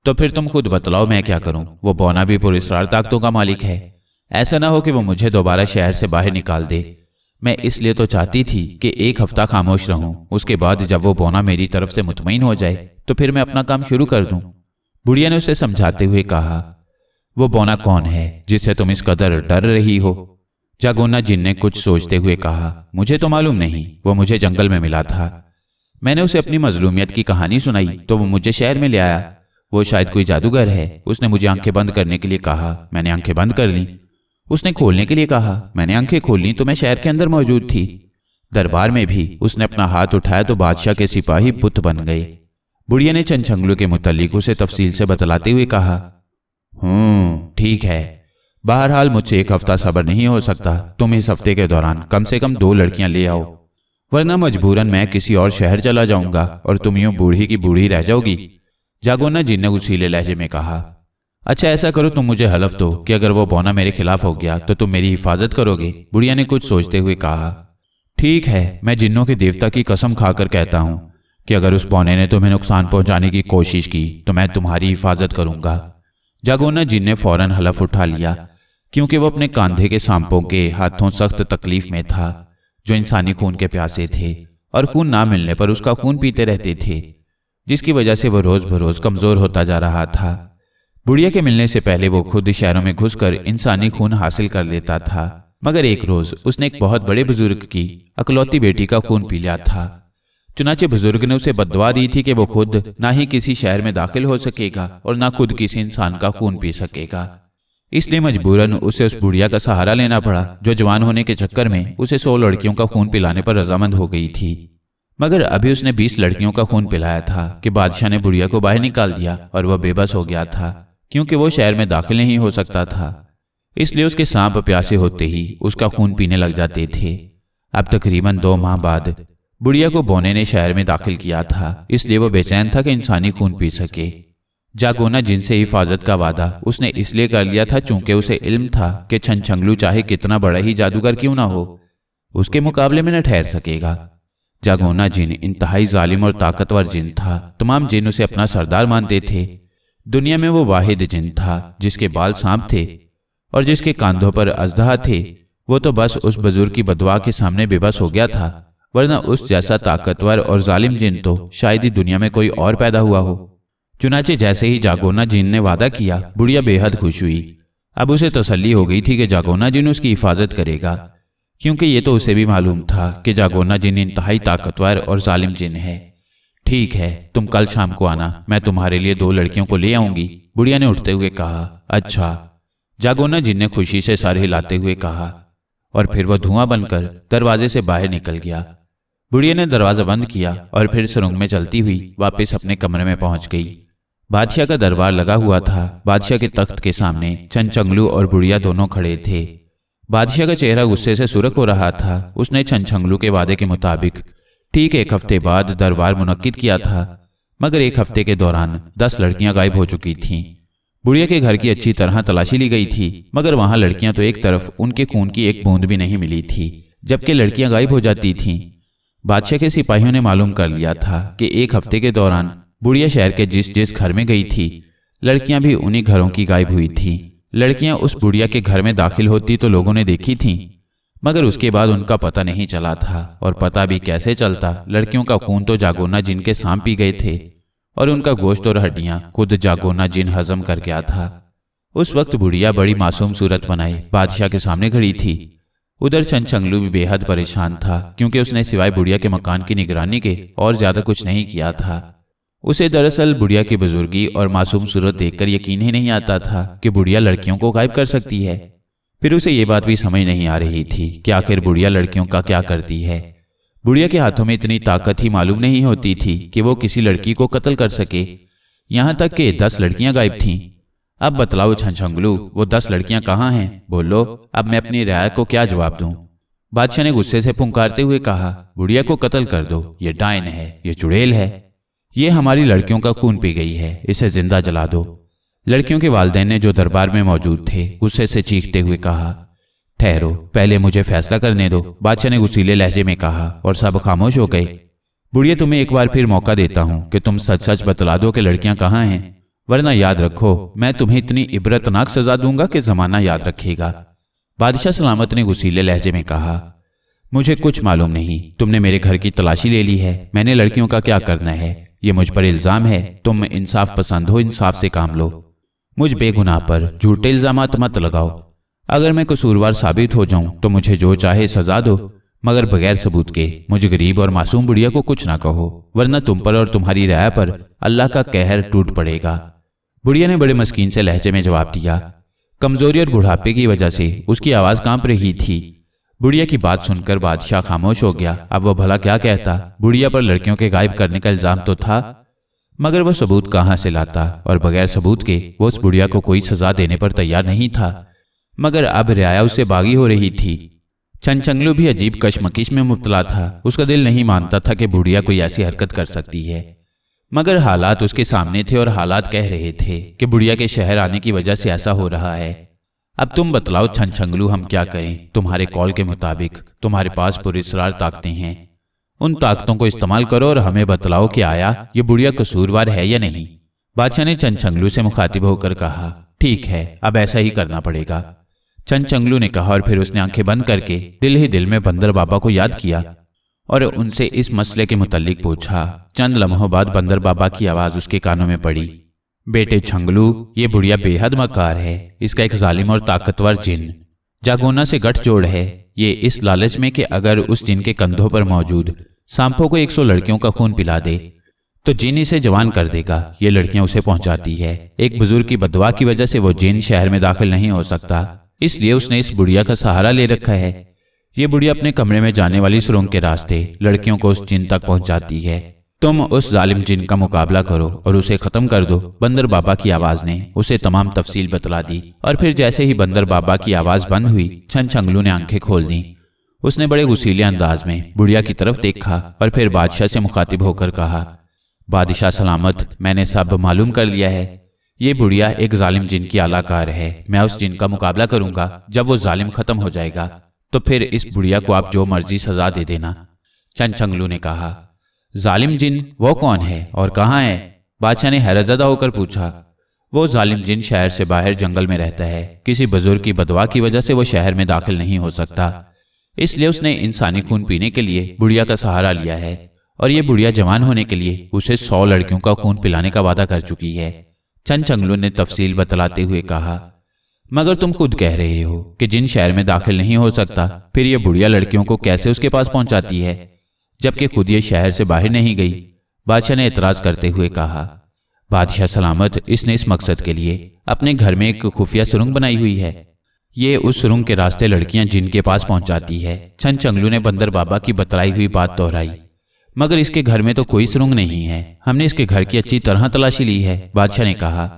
तो फिर तुम खुद बतलाओ मैं क्या करूं? वो बौना भी पुरस्कार ताकतों का मालिक है, ऐसा ना हो कि वो मुझे दोबारा शहर से बाहर निकाल दे। मैं इसलिए तो चाहती थी कि 1 हफ्ता खामोश रहूं, उसके बाद जब वो बौना मेरी तरफ से मुतमईन हो जाए तो फिर मैं अपना काम शुरू कर दूं। बुढ़िया ने उसे समझाते हुए कहा। वो बौना कौन है जिससे तुम इस कदर डर रही हो? जागोना जिन ने कुछ सोचते हुए कहा। मुझे तो मालूम नहीं, वो मुझे जंगल में मिला था। मैंने उसे अपनी मजलूमियत की कहानी सुनाई तो वो मुझे शहर में ले आया। वो शायद कोई जादूगर है। उसने मुझे आंखें बंद करने के लिए कहा, मैंने आंखें बंद कर ली। उसने खोलने के लिए कहा, मैंने आंखें खोल ली तो मैं शहर के अंदर मौजूद थी। दरबार में भी उसने अपना हाथ उठाया तो बादशाह के सिपाही बुत बन गए। बुढ़िया ने छनछंगलू के मुतल्लिक उसे तफसील से बतलाते हुए कहा। ठीक है, बहरहाल मुझसे 1 हफ्ता सब्र नहीं हो सकता। तुम इस हफ्ते के दौरान कम से कम 2 लड़कियां ले आओ, वरना मजबूरन मैं किसी और शहर चला जाऊंगा और तुम यूं बूढ़ी की बूढ़ी रह जाओगी। जागोना जिन ने गुस्सीले लहजे में कहा। अच्छा ऐसा करो, तुम मुझे हलफ दो कि अगर वो बौना मेरे खिलाफ हो गया तो तुम मेरी हिफाजत करोगे। बुढ़िया ने कुछ सोचते हुए कहा। ठीक है, मैं जिन्नों के देवता की कसम खाकर कहता हूं कि अगर उस बौने ने तुम्हें नुकसान पहुंचाने की कोशिश की तो मैं तुम्हारी हिफाजत करूंगा। जागोना जिन ने फौरन हलफ उठा लिया, क्योंकि वो अपने कांधे के सांपों के हाथों सख्त तकलीफ में था, जो इंसानी खून के प्यासे थे और खून ना मिलने पर उसका खून पीते रहते थे, जिसकी वजह से वो रोज बरोज कमजोर होता जा रहा था। बुढ़िया के मिलने से पहले वो खुद शहरों में घुसकर इंसानी खून हासिल कर लेता था, मगर एक रोज उसने एक बहुत बड़े बुजुर्ग की अकलौती बेटी का खून पी लिया था। चुनाचे बुजुर्ग ने उसे बद्दुआ दी थी कि वो खुद ना ही किसी शहर में दाखिल हो सकेगा और ना खुद किसी इंसान का खून पी सकेगा। इसलिए मजबूरन उसे उस बुढ़िया का सहारा लेना पड़ा, जो जवान होने के चक्कर में उसे 100 लड़कियों का खून पिलाने पर रजामंद हो गई थी। मगर अभी उसने 20 लड़कियों का खून पिलाया था कि बादशाह ने बुढ़िया को बाहर निकाल दिया और वह बेबस हो गया था, क्योंकि वो शहर में दाखिल नहीं हो सकता था। इसलिए उसके सांप प्यासे होते ही उसका खून पीने लग जाते थे। अब तकरीबन 2 माह बाद बुढ़िया को बौने ने शहर में दाखिल किया था, इसलिए वो बेचैन था कि इंसानी खून पी सके। जागोना जिनसे हिफाजत का वादा उसने इसलिए कर लिया था चूंकि उसे इल्म था कि छनछंगलू चाहे कितना बड़ा ही जादूगर क्यों ना हो, उसके मुकाबले में न ठहर सकेगा। जागोना जिन इंतहाई जालिम और ताकतवर जिन था। तमाम जिन उसे अपना सरदार मानते थे। दुनिया में वो वाहिद जिन था जिसके बाल सांप थे और जिसके कांधों पर अजदहा थे। वो तो बस उस बुजुर्ग की बदवा के सामने बेबस हो गया था, वरना उस जैसा ताकतवर और जालिम जिन तो शायद ही दुनिया में कोई और पैदा हुआ हो। चुनाचे जैसे ही जागोना जिन ने वादा किया, बुढ़िया बेहद खुश हुई। अब उसे तसल्ली हो गई थी कि जागोना जिन उसकी हिफाजत करेगा, क्योंकि ये तो उसे भी मालूम था कि जागोना जिन इंतहाई ताकतवर और जालिम जिन है। ठीक है, तुम कल शाम को आना, मैं तुम्हारे लिए 2 लड़कियों को ले आऊंगी, बुढ़िया ने उठते हुए कहा। अच्छा, जागोना जिन ने खुशी से सर हिलाते हुए कहा, और फिर वह धुआं बनकर दरवाजे से बाहर निकल गया। बुढ़िया ने दरवाजा बंद किया और फिर सुरंग में चलती हुई वापस अपने कमरे में पहुंच गई। बादशाह का दरबार लगा हुआ था। बादशाह के तख्त के सामने छनछंगलू और बुढ़िया दोनों खड़े थे। बादशाह का चेहरा गुस्से से सुर्ख हो रहा था। उसने छनछंगलू के वादे के मुताबिक ठीक 1 हफ्ते बाद दरबार मुनक्किद किया था, मगर 1 हफ्ते के दौरान 10 लड़कियां गायब हो चुकी थीं। बुढ़िया के घर की अच्छी तरह तलाशी ली गई थी, मगर वहां लड़कियां तो एक तरफ उनके खून की एक बूंद भी नहीं मिली थी, जबकि लड़कियां गायब हो जाती थीं। बादशाह के सिपाहियों ने मालूम कर लिया था कि एक हफ्ते के दौरान बुढ़िया शहर के जिस जिस घर में गई थी, लड़कियां भी उन्हीं घरों की गायब हुई थीं। लड़कियां उस बुढ़िया के घर में दाखिल होती तो लोगों ने देखी थीं, मगर उसके बाद उनका पता नहीं चला था। और पता भी कैसे चलता, लड़कियों का खून तो जागोना जिन के सांप पी गए थे और उनका गोश्त और हड्डियां खुद जागोना जिन हजम कर गया था। उस वक्त बुढ़िया बड़ी मासूम सूरत बनाई बादशाह के सामने खड़ी थी। उधर छंछंगलू भी बेहद परेशान था, क्योंकि उसने सिवाय बुढ़िया के मकान की निगरानी के और ज्यादा कुछ नहीं किया था। उसे दरअसल बुढ़िया की बुजुर्गी और मासूम सूरत देखकर यकीन ही नहीं आता था कि बुढ़िया लड़कियों को गायब कर सकती है। फिर उसे ये बात भी समझ नहीं आ रही थी कि आखिर बुढ़िया लड़कियों का क्या करती है। बुढ़िया के हाथों में इतनी ताकत ही मालूम नहीं होती थी कि वो किसी लड़की को कत्ल कर सके। यहां तक कि 10 लड़कियां गायब थीं। अब बतलाओ छंछंगलू, वो 10 लड़कियां कहाँ हैं? बोलो, अब मैं अपनी रियाया को क्या जवाब दूं? बादशाह ने गुस्से से पुकारते हुए कहा, बुढ़िया को कत्ल कर दो। ये डायन है, ये चुड़ैल है, ये हमारी लड़कियों का खून पी गई है, इसे जिंदा जला दो। लड़कियों के वालिदैन ने जो दरबार में मौजूद थे गुस्से से चीखते हुए कहा, ठहरो, पहले मुझे फैसला करने दो। बादशाह ने गुस्सीले लहजे में कहा और सब खामोश हो गए। बुढ़िया, तुम्हें एक बार फिर मौका देता हूं कि तुम सच सच बतला दो कि लड़कियां कहाँ हैं, वरना याद रखो मैं तुम्हें इतनी इबरतनाक सजा दूंगा कि जमाना याद रखेगा। बादशाह सलामत ने गुस्सीले लहजे में कहा, मुझे कुछ मालूम नहीं। तुमने मेरे घर की तलाशी ले ली है, मैंने लड़कियों का क्या करना है? ये मुझ पर इल्जाम है। तुम इंसाफ पसंद हो, इंसाफ से काम लो। मुझ बेगुनाह पर झूठे इल्जामात मत लगाओ। अगर मैं कसूरवार साबित हो जाऊं तो मुझे जो चाहे सजा दो, मगर बगैर सबूत के मुझ गरीब और मासूम बुढ़िया को कुछ ना कहो, वरना तुम पर और तुम्हारी राय पर अल्लाह का कहर टूट पड़ेगा। बुढ़िया ने बड़े मस्कीन से लहजे में जवाब दिया। कमजोरी और बुढ़ापे की वजह से उसकी आवाज कांप रही थी। बुढ़िया की बात सुनकर बादशाह खामोश हो गया। अब वह भला क्या कहता? बुढ़िया पर लड़कियों के गायब करने का इल्जाम तो था, मगर वह सबूत कहां से लाता? और बगैर सबूत के वो उस बुढ़िया को कोई सजा देने पर तैयार नहीं था। मगर अब रियाया उससे बागी हो रही थी। छंछंगलू भी अजीब कशमकश में मुब्तला था। उसका दिल नहीं मानता था कि बुढ़िया कोई ऐसी हरकत कर सकती है, मगर हालात उसके सामने थे और हालात कह रहे थे कि बुढ़िया के शहर आने की वजह से ऐसा हो रहा है। अब तुम बतलाओ छंछंगलू, हम क्या करें? तुम्हारे कॉल के मुताबिक तुम्हारे पास पुरस्कार ताकतें हैं, उन ताकतों को इस्तेमाल करो और हमें बतलाओ कि आया ये बुढ़िया कसूरवार है या नहीं। बादशाह ने छंछंगलू से मुखातिब होकर कहा, ठीक है, अब ऐसा ही करना पड़ेगा। छंछंगलू ने कहा और फिर उसने आंखें बंद करके दिल ही दिल में बंदर बाबा को याद किया और उनसे इस मसले के मुतालिक पूछा। चंद लम्हों बाद बंदर बाबा की आवाज उसके कानों में पड़ी, बेटे छंगलू, ये बुढ़िया बेहद मकार है। इसका एक जालिम और ताकतवर जिन जागोना से गठजोड़ है। ये इस लालच में कि अगर उस जिन के कंधों पर मौजूद सांपों को 100 लड़कियों का खून पिला दे तो जिन इसे जवान कर देगा। ये लड़कियां उसे पहुंचाती है। एक बुजुर्ग की बदवा की वजह से वो जिन शहर में दाखिल नहीं हो सकता, इसलिए उसने इस बुढ़िया का सहारा ले रखा है। ये बुढ़िया अपने कमरे में जाने वाली सुरंग के रास्ते लड़कियों को उस जिन तक पहुंचाती है। तुम उस जालिम जिन का मुकाबला करो और उसे खत्म कर दो। बंदर बाबा की आवाज ने उसे तमाम तफसील बतला दी और फिर जैसे ही बंदर बाबा की आवाज बंद हुई, छंछंगलू ने आंखें खोल दी। उसने बड़े गुस्सीले अंदाज में बुढ़िया की तरफ देखा और फिर बादशाह से मुखातिब होकर कहा, बादशाह सलामत, मैंने सब मालूम कर लिया है। ये बुढ़िया एक जालिम जिन की आलाकार है। मैं उस जिन का मुकाबला करूंगा। जब वो जालिम खत्म हो जाएगा तो फिर इस बुढ़िया को आप जो मर्जी सजा दे देना। छंछंगलू ने कहा, जालिम जिन वो कौन है और कहाँ है? बादशाह ने हैरतज़दा होकर पूछा। वो जालिम जिन शहर से बाहर जंगल में रहता है। किसी बुजुर्ग की बदवा की वजह से वो शहर में दाखिल नहीं हो सकता, इसलिए उसने इंसानी खून पीने के लिए बुढ़िया का सहारा लिया है और ये बुढ़िया जवान होने के लिए उसे 100 लड़कियों का खून पिलाने का वादा कर चुकी है। छंछंगलू ने तफसील बतलाते हुए कहा, मगर तुम खुद कह रहे हो कि जिन शहर में दाखिल नहीं हो सकता, फिर ये बुढ़िया लड़कियों को कैसे उसके पास पहुंचाती है, जबकि खुद ये शहर से बाहर नहीं गई? बादशाह ने एतराज करते हुए कहा, बादशाह सलामत, इसने इस मकसद के लिए अपने घर में एक खुफिया सुरंग बनाई हुई है। ये उस सुरंग के रास्ते लड़कियां जिन के पास पहुंचाती है। छंछंगलू ने बंदर बाबा की बतलाई हुई बात दोहराई, मगर इसके घर में तो कोई सुरंग नहीं है। हमने इसके घर की अच्छी तरह तलाशी ली है। बादशाह ने कहा,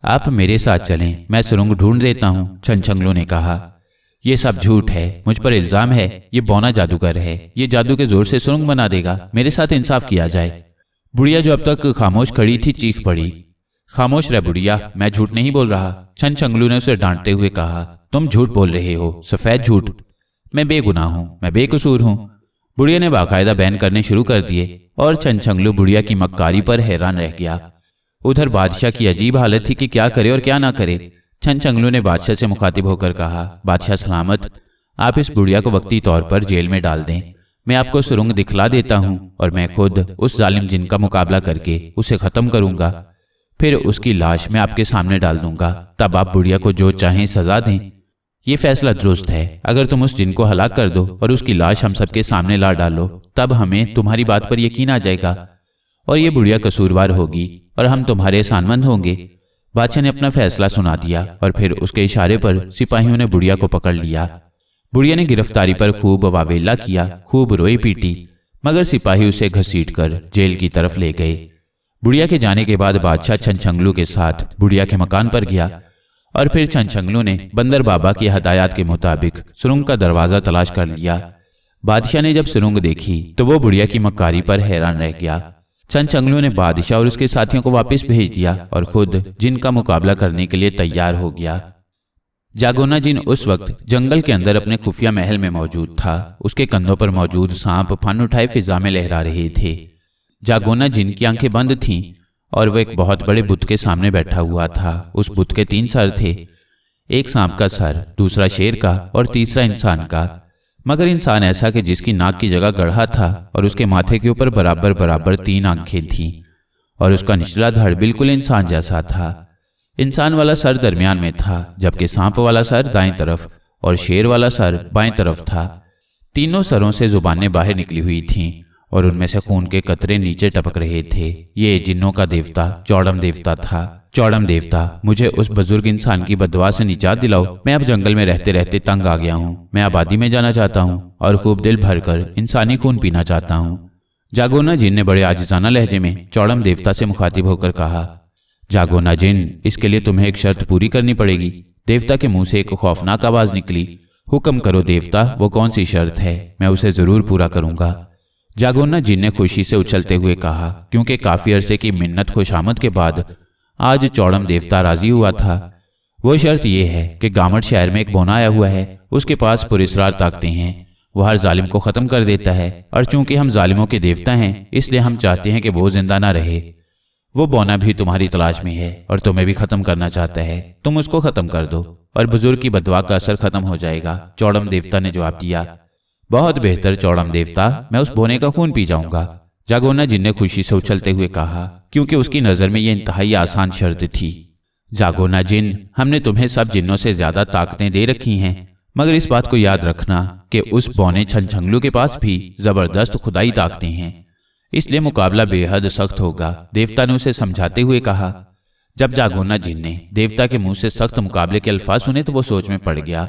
आप मेरे साथ चलें, मैं सुरंग ढूंढ देता हूं। छंछंगलू ने कहा, यह सब झूठ है, मुझ पर इल्जाम है। ये बौना जादूगर है, ये जादू के जोर से सुरंग बना देगा। मेरे साथ इंसाफ किया जाए। बुढ़िया जो अब तक खामोश खड़ी थी चीख पड़ी, खामोश रह बुढ़िया, मैं झूठ नहीं बोल रहा। छंछंगलू ने उसे डांटते हुए कहा, तुम झूठ बोल रहे हो, सफेद झूठ। मैं बेगुनाह हूं, मैं बेकसूर हूं। बुढ़िया ने बाकायदा बैन करने शुरू कर दिए और छनछंगलू बुढ़िया की मक्कारी पर हैरान रह गया। उधर बादशाह की अजीब हालत थी कि क्या करे और क्या ना करे। छनछंगलू ने बादशाह से मुखातिब होकर कहा, बादशाह सलामत, आप इस बुढ़िया को वक्ती तौर पर जेल में डाल दें। मैं आपको सुरंग दिखला देता हूं और मैं खुद उस जालिम जिन का मुकाबला करके उसे खत्म करूंगा। फिर उसकी लाश मैं आपके सामने डाल दूंगा, तब आप बुढ़िया को जो चाहें सजा दें। ये फैसला दुरुस्त है। अगर तुम उस जिन को हलाक कर दो और उसकी लाश हम सबके सामने ला डालो, तब हमें तुम्हारी बात पर यकीन आ जाएगा और ये बुढ़िया कसूरवार होगी और हम तुम्हारे एहसानमंद होंगे। बादशाह ने अपना फैसला सुना दिया और फिर उसके इशारे पर सिपाहियों ने बुढ़िया को पकड़ लिया। बुढ़िया ने गिरफ्तारी पर खूब वावेला किया, खूब रोई पीटी, मगर सिपाही उसे घसीटकर जेल की तरफ ले गए। बुढ़िया के जाने के बाद बादशाह छनछंगलू के साथ बुढ़िया के मकान पर गया और फिर छनछंगलू ने बंदर बाबा की हदायत के मुताबिक सुरंग का दरवाजा तलाश कर लिया। बादशाह ने जब सुरंग देखी तो वो बुढ़िया की मक्कारी पर हैरान रह गया। छनछंगलू ने बादशाह और उसके साथियों को वापस भेज दिया और खुद जिन का मुकाबला करने के लिए तैयार हो गया। जागोना जिन उस वक्त जंगल के अंदर अपने खुफिया महल में मौजूद था। उसके कंधों पर मौजूद सांप फन उठाए फिजा में लहरा रहे थे। जागोना जिन की आंखें बंद थीं और वह एक बहुत बड़े बुत के सामने बैठा हुआ था। उस बुत के 3 सर थे, एक सांप का सर, दूसरा शेर का और तीसरा इंसान का, मगर इंसान ऐसा कि जिसकी नाक की जगह गड्ढा था और उसके माथे के ऊपर बराबर बराबर 3 आंखें थीं और उसका निचला धड़ बिल्कुल इंसान जैसा था। इंसान वाला सर दरमियान में था, जबकि सांप वाला सर दाएं तरफ और शेर वाला सर बाएं तरफ था। तीनों सरों से जुबानें बाहर निकली हुई थीं और उनमें से खून के कतरे नीचे टपक रहे थे। ये जिन्नों का देवता चौड़म देवता था। चौड़म देवता, मुझे उस बुजुर्ग इंसान की बददुआ से निजात दिलाओ। मैं अब जंगल में रहते रहते तंग आ गया हूँ। मैं आबादी में जाना चाहता हूँ और खूब दिल भरकर इंसानी खून पीना चाहता हूँ। जागोना जिन ने बड़े आजिजाना लहजे में चौड़म देवता से मुखातिब होकर कहा, जागोना जिन, इसके लिए तुम्हें एक शर्त पूरी करनी पड़ेगी। देवता के मुंह से एक खौफनाक आवाज निकली, हुक्म करो देवता, वो कौन सी शर्त है? मैं उसे जरूर पूरा करूंगा। जागोना जिन ने खुशी से उछलते हुए कहा, क्योंकि काफी अरसे की मिन्नत खुशामद के बाद आज चौड़म देवता राजी हुआ था। वो शर्त यह है कि गामट शहर में एक बोना आया हुआ है, उसके पास पुरस्कार ताकतें हैं, वो हर जालिम को खत्म कर देता है और चूंकि हम जालिमों के देवता हैं इसलिए हम चाहते हैं कि वो जिंदा ना रहे। वो बोना भी तुम्हारी तलाश में है और तुम्हें भी खत्म करना चाहता है। तुम उसको खत्म कर दो और बुजुर्ग की बददुआ का असर खत्म हो जाएगा। चौड़म देवता ने जवाब दिया, बहुत बेहतर चौड़म देवता, मैं उस बोने का खून पी जाऊंगा। जागोना जिन ने खुशी से उछलते हुए कहा, क्योंकि उसकी नजर में यह इंतहाई आसान शर्त थी। जागोना जिन, हमने तुम्हें सब जिन्नों से ज्यादा ताकतें दे रखी हैं, मगर इस बात को याद रखना कि उस बौने छनछंगलू के पास भी जबरदस्त खुदाई ताकतें हैं, इसलिए मुकाबला बेहद सख्त होगा। देवता ने उसे समझाते हुए कहा। जब जागोना जिन ने देवता के मुंह से सख्त मुकाबले के अल्फाज सुने तो वो सोच में पड़ गया।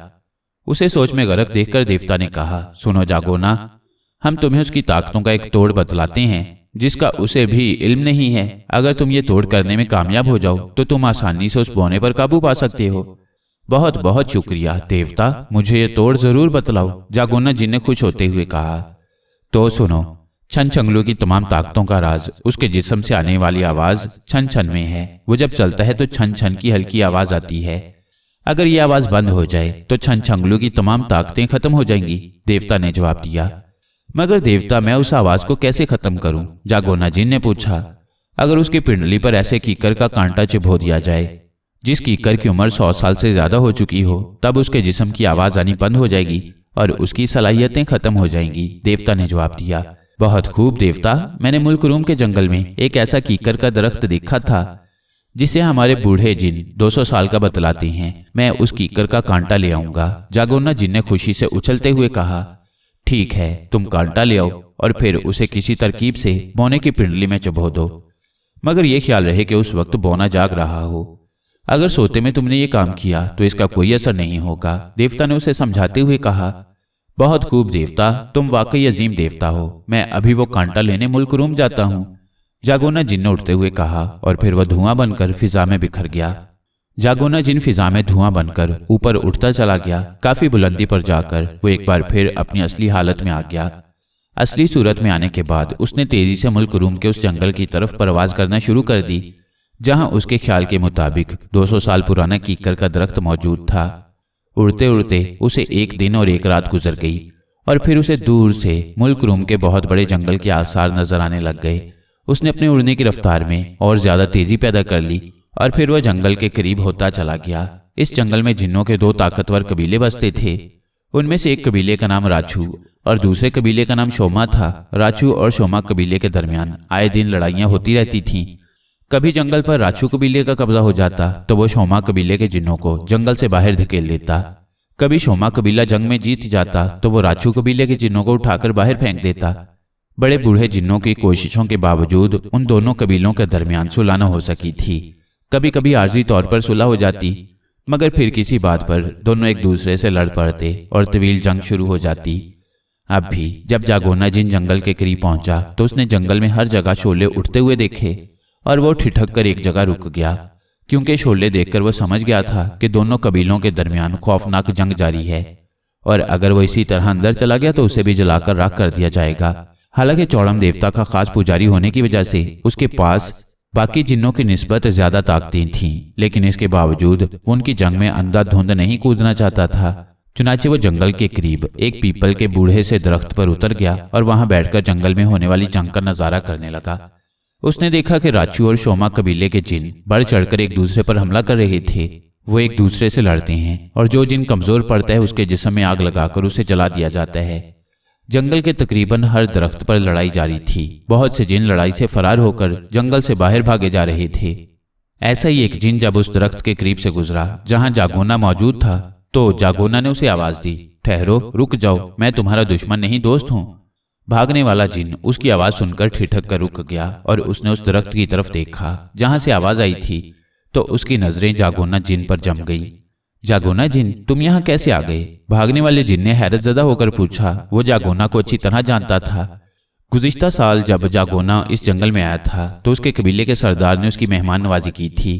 उसे सोच में गर्क देखकर देवता ने कहा, सुनो जागोना, हम तुम्हें उसकी ताकतों का एक तोड़ बतलाते हैं जिसका उसे भी इल्म नहीं है। अगर तुम ये तोड़ करने में कामयाब हो जाओ तो तुम आसानी से उस बौने पर काबू पा सकते हो। बहुत बहुत शुक्रिया देवता, मुझे ये तोड़ जरूर बतलाओ। जागोना जिन ने खुश होते हुए कहा। तो सुनो, छनछंगलू की तमाम ताकतों का राज उसके जिस्म से आने वाली आवाज छन छन में है। वो जब चलता है तो छन छन की हल्की आवाज आती है। अगर ये आवाज बंद हो जाए तो छनछंगलू की तमाम ताकतें खत्म हो जाएंगी। देवता ने जवाब दिया। मगर देवता, मैं उस आवाज को कैसे खत्म करूं? जागोना जिन ने पूछा। अगर उसकी पिंडली पर ऐसे कीकर का कांटा चिबो दिया जाए जिस कीकर की उम्र 100 साल से ज्यादा हो चुकी हो, तब उसके जिस्म की आवाज आनी बंद हो जाएगी और उसकी सलाहियतें खत्म हो जाएंगी। देवता ने जवाब दिया। बहुत खूब देवता, मैंने मुल्क रूम के जंगल में एक ऐसा कीकर का दरख्त देखा था जिसे हमारे बूढ़े जिन 200 साल का बतलाते हैं। मैं उस कीकर का कांटा ले आऊंगा। जागोना जिन ने खुशी से उछलते हुए कहा, ठीक है, तुम कांटा ले आओ और फिर उसे किसी तरकीब से बौने की पिंडली में चबो दो, मगर यह ख्याल रहे कि उस वक्त बौना जाग रहा हो। अगर सोते में तुमने ये काम किया तो इसका कोई असर नहीं होगा। देवता ने उसे समझाते हुए कहा। बहुत खूब देवता, तुम वाकई अजीम देवता हो। मैं अभी वो कांटा लेने मुल्क रूम जाता हूँ। जागोना जिन ने उठते हुए कहा और फिर वह धुआं बनकर फिजा में बिखर गया। जागोना जिन फिजा में धुआं बनकर ऊपर उठता चला गया। काफी बुलंदी पर जाकर वो एक बार फिर अपनी असली हालत में आ गया। असली सूरत में आने के बाद उसने तेजी से मुल्क रूम के उस जंगल की तरफ परवाज करना शुरू कर दी जहां उसके ख्याल के मुताबिक 200 साल पुराना कीकर का दरख्त मौजूद था। उड़ते उड़ते उसे 1 दिन और 1 रात गुजर गई और फिर उसे दूर से मुल्क रूम के बहुत बड़े जंगल के आसार नजर आने लग गए। उसने अपने उड़ने की रफ्तार में और ज्यादा तेजी पैदा कर ली और फिर वह जंगल के करीब होता चला गया। इस जंगल में जिन्नों के 2 ताकतवर कबीले बसते थे। उनमें से एक कबीले का नाम राछू और दूसरे कबीले का नाम शोमा था। राछू और शोमा कबीले के दरमियान आए दिन लड़ाइयां होती रहती थीं। कभी जंगल पर राछू कबीले का कब्जा हो जाता तो वो शोमा कबीले के जिन्नों को जंगल से बाहर धकेल देता। कभी शोमा कबीला जंग में जीत जाता तो वो राछू कबीले के जिन्नों को उठाकर बाहर फेंक देता। बड़े बूढ़े जिन्नों की कोशिशों के बावजूद उन दोनों कबीलों के दरमियान सुलह न हो सकी थी। कभी कभी आर्जी तौर पर सुलह हो जाती, मगर फिर किसी बात पर दोनों एक दूसरे से लड़ पड़ते और तवील जंग शुरू हो जाती। अब भी जब जागोना जिन जंगल के करीब पहुंचा तो उसने जंगल में हर जगह शोले उठते हुए देखे और वो ठिठक कर एक जगह रुक गया, क्योंकि शोले देखकर वह समझ गया था कि दोनों कबीलों के दरमियान खौफनाक जंग जारी है और अगर वो इसी तरह अंदर चला गया तो उसे भी जलाकर राख कर दिया जाएगा। हालांकि चौड़म देवता का खास पुजारी होने की वजह से उसके पास बाकी जिन्नों की निस्बत ज्यादा ताकतें थीं, लेकिन इसके बावजूद उनकी जंग में अंधाधुंध नहीं कूदना चाहता था। चुनाचे वो जंगल के करीब एक पीपल के बूढ़े से दरख्त पर उतर गया और वहां बैठकर जंगल में होने वाली जंग का नजारा करने लगा। उसने देखा कि राछू और शोमा कबीले के जिन बढ़ चढ़कर एक दूसरे पर हमला कर रहे थे। वो एक दूसरे से लड़ते हैं और जो जिन कमजोर पड़ता है उसके जिस्म में आग लगाकर उसे जला दिया जाता है। जंगल के तकरीबन हर दरख्त पर लड़ाई जारी थी। बहुत से जिन लड़ाई से फरार होकर जंगल से बाहर भागे जा रहे थे। ऐसा ही एक जिन जब उस दरख्त के करीब से गुजरा जहां जागोना मौजूद था तो जागोना ने उसे आवाज दी, ठहरो, रुक जाओ, मैं तुम्हारा दुश्मन नहीं दोस्त हूं। भागने वाला जिन उसकी आवाज सुनकर ठिठक कर रुक गया और उसने उस दरख्त की तरफ देखा जहां से आवाज आई थी तो उसकी नजरें जागोना जिन पर जम गई। जागोना जिन, तुम यहाँ कैसे आ गए? भागने वाले जिन ने हैरतजदा होकर पूछा। वो जागोना को अच्छी तरह जानता था। गुज़िश्ता साल जब जागोना इस जंगल में आया था तो उसके कबीले के सरदार ने उसकी मेहमान नवाजी की थी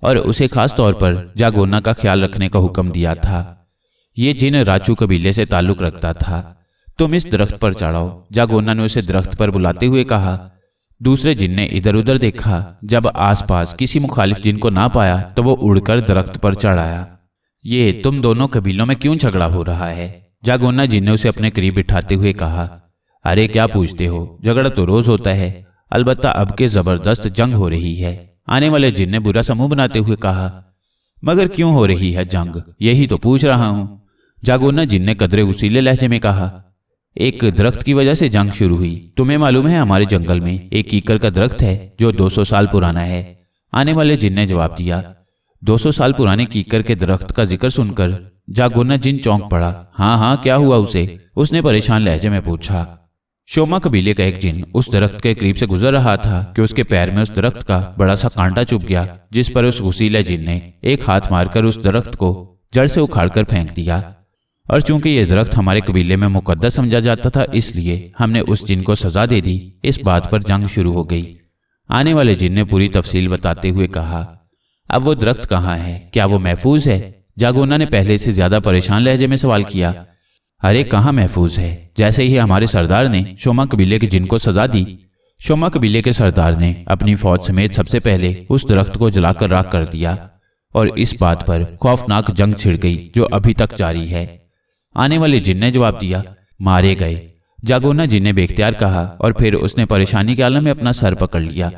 और उसे खास तौर पर जागोना का ख्याल रखने का हुक्म दिया था। ये जिन राछू कबीले से ताल्लुक रखता था। तुम इस दरख्त पर चढ़ाओ, जागोना ने उसे दरख्त पर बुलाते हुए कहा। दूसरे जिन ने इधर उधर देखा। जब आसपास किसी मुखालिफ जिन को ना पाया तो वो उड़कर दरख्त पर चढ़ आया। ये तुम दोनों कबीलों में क्यों झगड़ा हो रहा है? जागोना जिन ने उसे अपने करीब बिठाते हुए कहा। अरे क्या पूछते हो, झगड़ा तो रोज होता है, अलबत्ता अब के जबरदस्त जंग हो रही है। आने वाले जिन ने बुरा समूह बनाते हुए कहा। मगर क्यों हो रही है जंग, यही तो पूछ रहा हूं। जागोना जिन ने कदरे उसीले लहजे में कहा। एक दरख्त की वजह से जंग शुरू हुई। तुम्हें मालूम है हमारे जंगल में एक कीकर का दरख्त है जो 200 साल पुराना है। आने वाले जिन ने जवाब दिया। 200 साल पुराने कीकर के दरख्त का जिक्र सुनकर जागोना जिन चौंक पड़ा। हाँ हाँ, क्या हुआ उसे? उसने परेशान लहजे में पूछा। शोमा कबीले का एक जिन उस दरख्त के करीब से गुजर रहा था कि उसके पैर में उस दरख्त का बड़ा सा कांटा चुभ गया, जिस पर उस गुसीले जिन ने एक हाथ मारकर उस दरख्त को जड़ से उखाड़कर फेंक दिया। और चूंकि यह दरख्त हमारे कबीले में मुकद्दस समझा जाता था, इसलिए हमने उस जिन को सजा दे दी। इस बात पर जंग शुरू हो गई। आने वाले जिन ने पूरी तफसील बताते हुए कहा। अब वो दरख्त कहाँ है? क्या वो महफूज है? जागोना ने पहले से ज्यादा परेशान लहजे में सवाल किया। अरे कहाँ महफूज है? जैसे ही हमारे सरदार ने शोमा कबीले के जिन को सजा दी, शोमा कबीले के सरदार ने अपनी फौज समेत सबसे पहले उस दरख्त को जलाकर राख कर दिया और इस बात पर खौफनाक जंग छिड़ गई जो अभी तक जारी है। आने वाले जिन ने जवाब दिया। मारे गए, जागोना जिन ने बेख्तियार कहा और फिर उसने परेशानी के आलम में अपना सर पकड़ लिया।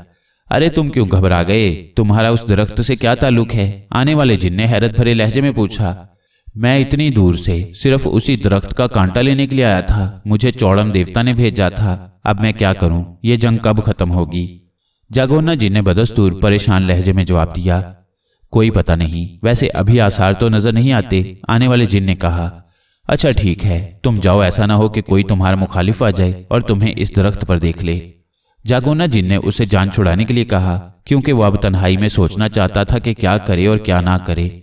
अरे तुम क्यों घबरा गए? तुम्हारा उस दरख्त से क्या ताल्लुक है? आने वाले जिन ने हैरत भरे लहजे में पूछा। मैं इतनी दूर से सिर्फ उसी दरख्त का कांटा लेने के लिए आया था। मुझे चौड़म देवता ने भेजा था। अब मैं क्या करूं? ये जंग कब खत्म होगी? जागोना जिन ने बदस्तूर परेशान लहजे में जवाब दिया। कोई पता नहीं, वैसे अभी आसार तो नजर नहीं आते। आने वाले जिन ने कहा। अच्छा ठीक है, तुम जाओ, ऐसा ना हो कि कोई तुम्हारा मुखालिफ आ जाए और तुम्हें इस दरख्त पर देख ले। जागोना जिन ने उसे जान छुड़ाने के लिए कहा, क्योंकि वह अब तन्हाई में सोचना चाहता था कि क्या करे और क्या ना करे।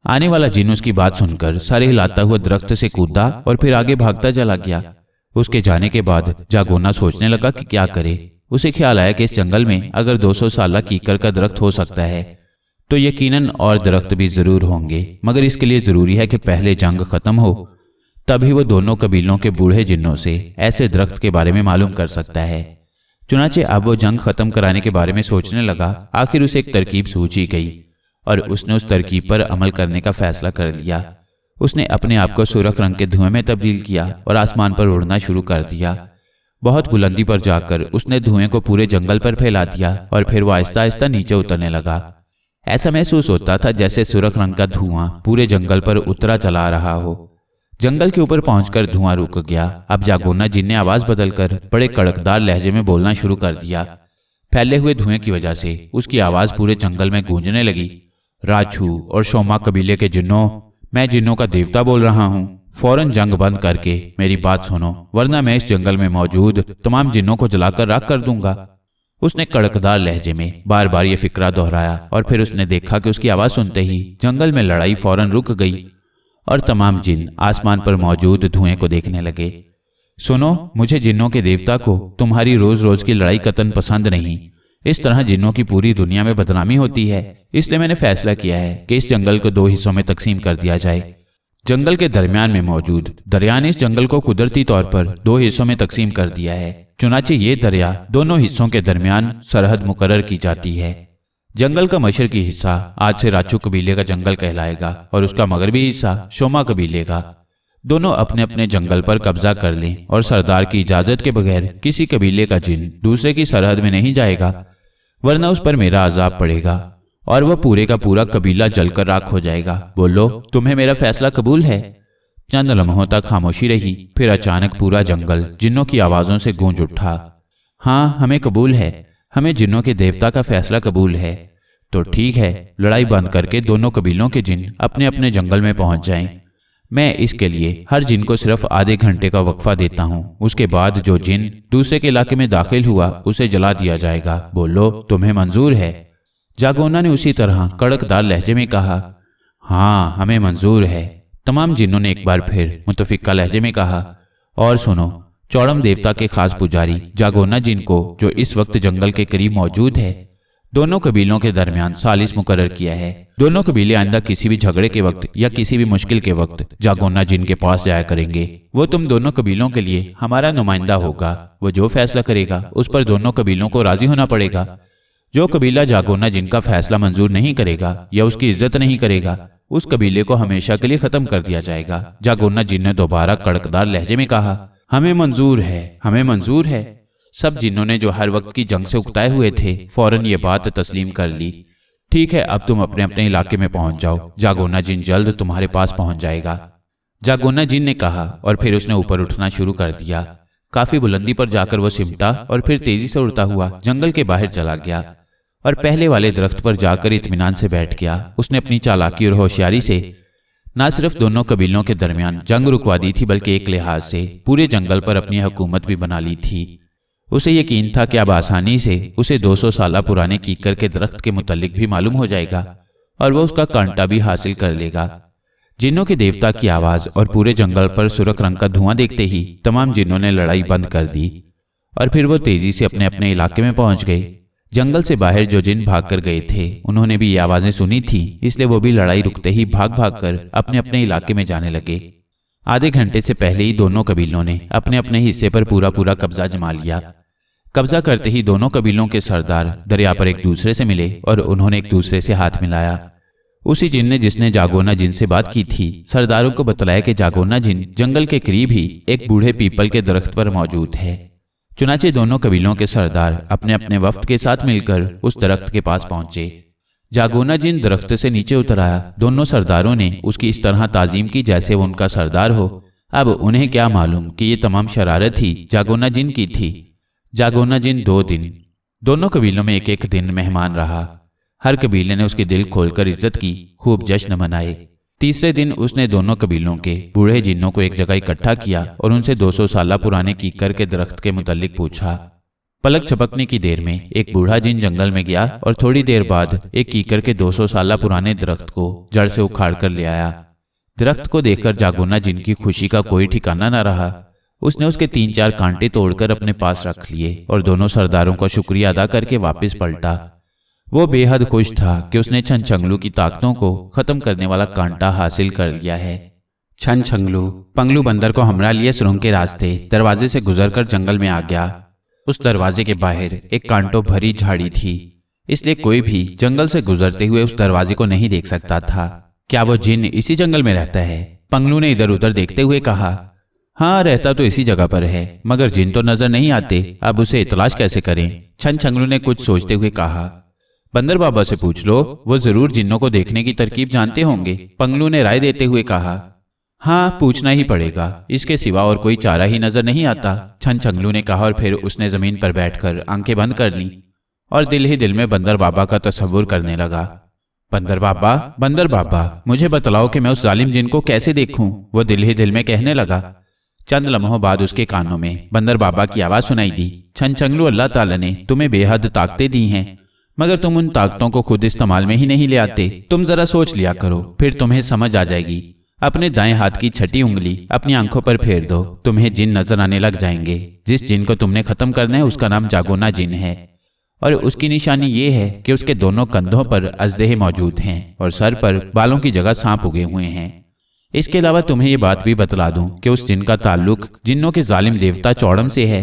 आने वाला जिन उसकी बात सुनकर सर हिलाता हुआ दरख्त से कूदा और फिर आगे भागता चला गया। उसके जाने के बाद जागोना सोचने लगा कि क्या करे। उसे ख्याल आया कि इस जंगल में अगर 200 साल कीकर का दरख्त हो सकता है तो यकीनन और दरख्त भी जरूर होंगे, मगर इसके लिए जरूरी है कि पहले जंग खत्म हो, तभी वो दोनों कबीलों के बूढ़े जिन्नों से ऐसे दरख्त के बारे में मालूम कर सकता है। चुनाचे अब वो जंग खत्म कराने के बारे में सोचने लगा। आखिर उसे एक तरकीब सूझी गई और उसने उस तरकीब पर अमल करने का फैसला कर लिया। उसने अपने आप को सुर्ख रंग के धुएं में तब्दील किया और आसमान पर उड़ना शुरू कर दिया। बहुत बुलंदी पर जाकर उसने धुएं को पूरे जंगल पर फैला दिया और फिर वो आहिस्ता आहिस्ता नीचे उतरने लगा। ऐसा महसूस होता था जैसे सुर्ख रंग का धुआं पूरे जंगल पर उतरा चला रहा हो। जंगल के ऊपर पहुंचकर धुआं रुक गया। अब जागोना जिन ने आवाज बदलकर बड़े कड़कदार लहजे में बोलना शुरू कर दिया। फैले हुए धुएं की वजह से उसकी आवाज पूरे जंगल में गूंजने लगी। राछू और शोमा कबीले के जिन्नों, मैं जिन्नों का देवता बोल रहा हूँ। फौरन जंग बंद करके मेरी बात सुनो, वरना मैं इस जंगल में मौजूद तमाम जिन्नों को जलाकर राख कर दूंगा। उसने कड़कदार लहजे में बार बार ये फिक्रा दोहराया और फिर उसने देखा कि उसकी आवाज सुनते ही जंगल में लड़ाई फौरन रुक गई और तमाम जिन्न आसमान पर मौजूद धुएं को देखने लगे। सुनो, मुझे जिन्नों के देवता को तुम्हारी रोज रोज की लड़ाई कतन पसंद नहीं। इस तरह जिन्नों की पूरी दुनिया में बदनामी होती है। इसलिए मैंने फैसला किया है कि इस जंगल को 2 हिस्सों में तकसीम कर दिया जाए। जंगल के दरमियान में मौजूद दरिया ने इस जंगल को कुदरती तौर पर 2 हिस्सों में तकसीम कर दिया है। चुनाचे ये दरिया दोनों हिस्सों के दरमियान सरहद मुकर्रर की जाती है। जंगल का मशरकी हिस्सा आज से राछू कबीले का जंगल कहलाएगा और उसका मगरबी हिस्सा शोमा कबीले का। दोनों अपने अपने जंगल पर कब्जा कर लें और सरदार की इजाजत के बगैर किसी कबीले का जिन दूसरे की सरहद में नहीं जाएगा, वरना उस पर मेरा अजाब पड़ेगा और वह पूरे का पूरा कबीला जलकर राख हो जाएगा। बोलो, तुम्हें मेरा फैसला कबूल है? चंद लम्हों तक खामोशी रही, फिर अचानक पूरा जंगल जिन्नों की आवाजों से गूंज उठा। हाँ, हमें कबूल है। हमें जिन्नों के देवता का फैसला कबूल है। तो ठीक है, लड़ाई बंद करके दोनों कबीलों के जिन अपने अपने जंगल में पहुंच जाएं। मैं इसके लिए हर जिन को सिर्फ आधे घंटे का वक्फा देता हूँ। उसके बाद जो जिन दूसरे के इलाके में दाखिल हुआ उसे जला दिया जाएगा। बोलो, तुम्हें मंजूर है? जागोना ने उसी तरह कड़कदार लहजे में कहा। हाँ, हमें मंजूर है। तमाम जिन्नों ने एक बार फिर मुतफिका लहजे में कहा। और सुनो, चौड़म देवता के खास पुजारी जागोना जिन को, जो इस वक्त जंगल के करीब मौजूद है, दोनों कबीलों के दरमियान सालिस मुकर्रर किया है। दोनों कबीले आइंदा किसी भी झगड़े के वक्त या किसी भी मुश्किल के वक्त जागोना जिन के पास जाया करेंगे। वो तुम दोनों कबीलों के लिए हमारा नुमाइंदा होगा। वो जो फैसला करेगा उस पर दोनों कबीलों को राजी होना पड़ेगा। जो कबीला जागोना जिनका फैसला मंजूर नहीं करेगा या उसकी इज्जत नहीं करेगा, उस कबीले को हमेशा के लिए खत्म कर दिया जाएगा। जागोना जिन ने दोबारा कड़कदार लहजे में कहा। हमें मंजूर है, हमें मंजूर है। सब जिन्नों ने जो हर वक्त की जंग से उकताए हुए थे फौरन ये बात तस्लीम कर ली। ठीक है, अब तुम अपने अपने इलाके में पहुंच जाओ। जागोना जिन जल्द तुम्हारे पास पहुंच जाएगा। जागोना जिन ने कहा और फिर उसने ऊपर उठना शुरू कर दिया। काफी बुलंदी पर जाकर वो सिमटा और फिर तेजी से उड़ता हुआ जंगल के बाहर चला गया और पहले वाले दरख्त पर जाकर इत्मीनान से बैठ गया। उसने अपनी चालाकी और होशियारी से न सिर्फ दोनों कबीलों के दरमियान जंग रुकवा दी थी, बल्कि एक लिहाज से पूरे जंगल पर अपनी हुकूमत भी बना ली थी। उसे यकीन था कि अब आसानी से उसे 200 साल पुराने कीकर के दरख्त के मुतल्लिक भी मालूम हो जाएगा और वह उसका कांटा भी हासिल कर लेगा। जिन्नों के देवता की आवाज और पूरे जंगल पर सुर्ख रंग का धुआं देखते ही तमाम जिन्नों ने लड़ाई बंद कर दी और फिर वो तेजी से अपने अपने इलाके में पहुंच गए। जंगल से बाहर जो जिन भाग कर गए थे उन्होंने भी ये आवाजें सुनी थी, इसलिए वो भी लड़ाई रुकते ही भाग भाग कर अपने अपने इलाके में जाने लगे। आधे घंटे से पहले ही दोनों कबीलों ने अपने अपने हिस्से पर पूरा पूरा कब्जा जमा लिया। कब्जा करते ही दोनों कबीलों के सरदार दरिया पर एक दूसरे से मिले और उन्होंने एक दूसरे से हाथ मिलाया। उसी जिन ने जिसने जागोना जिन से बात की थी सरदारों को बतलाया कि जागोना जिन जंगल के करीब ही एक बूढ़े पीपल के दरख्त पर मौजूद है। चुनाचे दोनों कबीलों के सरदार अपने अपने वफ्द के साथ मिलकर उस दरख्त के पास पहुंचे। जागोना जिन दरख्त से नीचे उतर आया। दोनों सरदारों ने उसकी इस तरह ताजीम की जैसे वो उनका सरदार हो। अब उन्हें क्या मालूम कि ये तमाम शरारत ही जागोना जिन की थी। जागोना जिन 2 दिन दोनों कबीलों में एक एक दिन मेहमान रहा। हर कबीले ने उसके दिल खोलकर इज्जत की, खूब जश्न मनाए। तीसरे दिन उसने दोनों कबीलों के बूढ़े जिन्नों को एक जगह इकट्ठा किया और उनसे 200 साल पुराने कीकर के दरख्त के मुतल्लिक पूछा। पलक झपकने की देर में एक बूढ़ा जिन जंगल में गया और थोड़ी देर बाद एक कीकर के 200 साल पुराने दरख्त को जड़ से उखाड़ कर ले आया। दरख्त को देखकर जागोना जिन की खुशी का कोई ठिकाना न रहा। उसने उसके 3-4 कांटे तोड़कर अपने पास रख लिए और दोनों सरदारों का शुक्रिया अदा करके वापस पलटा। वो बेहद खुश था कि उसने छनछंगलू की ताकतों को खत्म करने वाला कांटा हासिल कर लिया है। छनछंगलू पंगलू बंदर को हमरा लिए सुरंग के रास्ते दरवाजे से गुजरकर जंगल में आ गया। उस दरवाजे के बाहर एक कांटों भरी झाड़ी थी, इसलिए कोई भी जंगल से गुजरते हुए उस दरवाजे को नहीं देख सकता था। क्या वो जिन इसी जंगल में रहता है? पंगलू ने इधर उधर देखते हुए कहा, हाँ रहता तो इसी जगह पर है, मगर जिन तो नजर नहीं आते, अब उसे तलाश कैसे करें। छनछंगलू ने कुछ सोचते हुए कहा, बंदर बाबा से पूछ लो, वो जरूर जिन्नों को देखने की तरकीब जानते होंगे। पंगलू ने राय देते हुए कहा, हाँ पूछना ही पड़ेगा, इसके सिवा और कोई चारा ही नजर नहीं आता। छनछंगलू ने कहा और फिर उसने जमीन पर बैठकर आंखें बंद कर ली और दिल ही दिल में बंदर बाबा का तस्वुर करने लगा। बंदर बाबा, मुझे बतलाओ कि मैं उस जालिम जिन को कैसे देखूं, वो दिल ही दिल में कहने लगा। चंद लम्हों बाद उसके कानों में बंदर बाबा की आवाज सुनाई दी, छनछंगलू, अल्लाह ताला ने तुम्हें बेहद ताकतें दी हैं, मगर तुम उन ताकतों को खुद इस्तेमाल में ही नहीं ले आते। तुम जरा सोच लिया करो, फिर तुम्हें समझ आ जाएगी। अपने दाएं हाथ की छठी उंगली अपनी आंखों पर फेर दो, तुम्हें जिन नजर आने लग जाएंगे। जिस जिन को तुमने खत्म करना है उसका नाम जागोना जिन है, और उसकी निशानी ये है कि उसके दोनों कंधों पर अजदेह मौजूद हैं और सर पर बालों की जगह सांप उगे हुए हैं। इसके अलावा तुम्हें ये बात भी बतला दूं कि उस जिन का ताल्लुक जिन्नों के जालिम देवता चौड़म से है।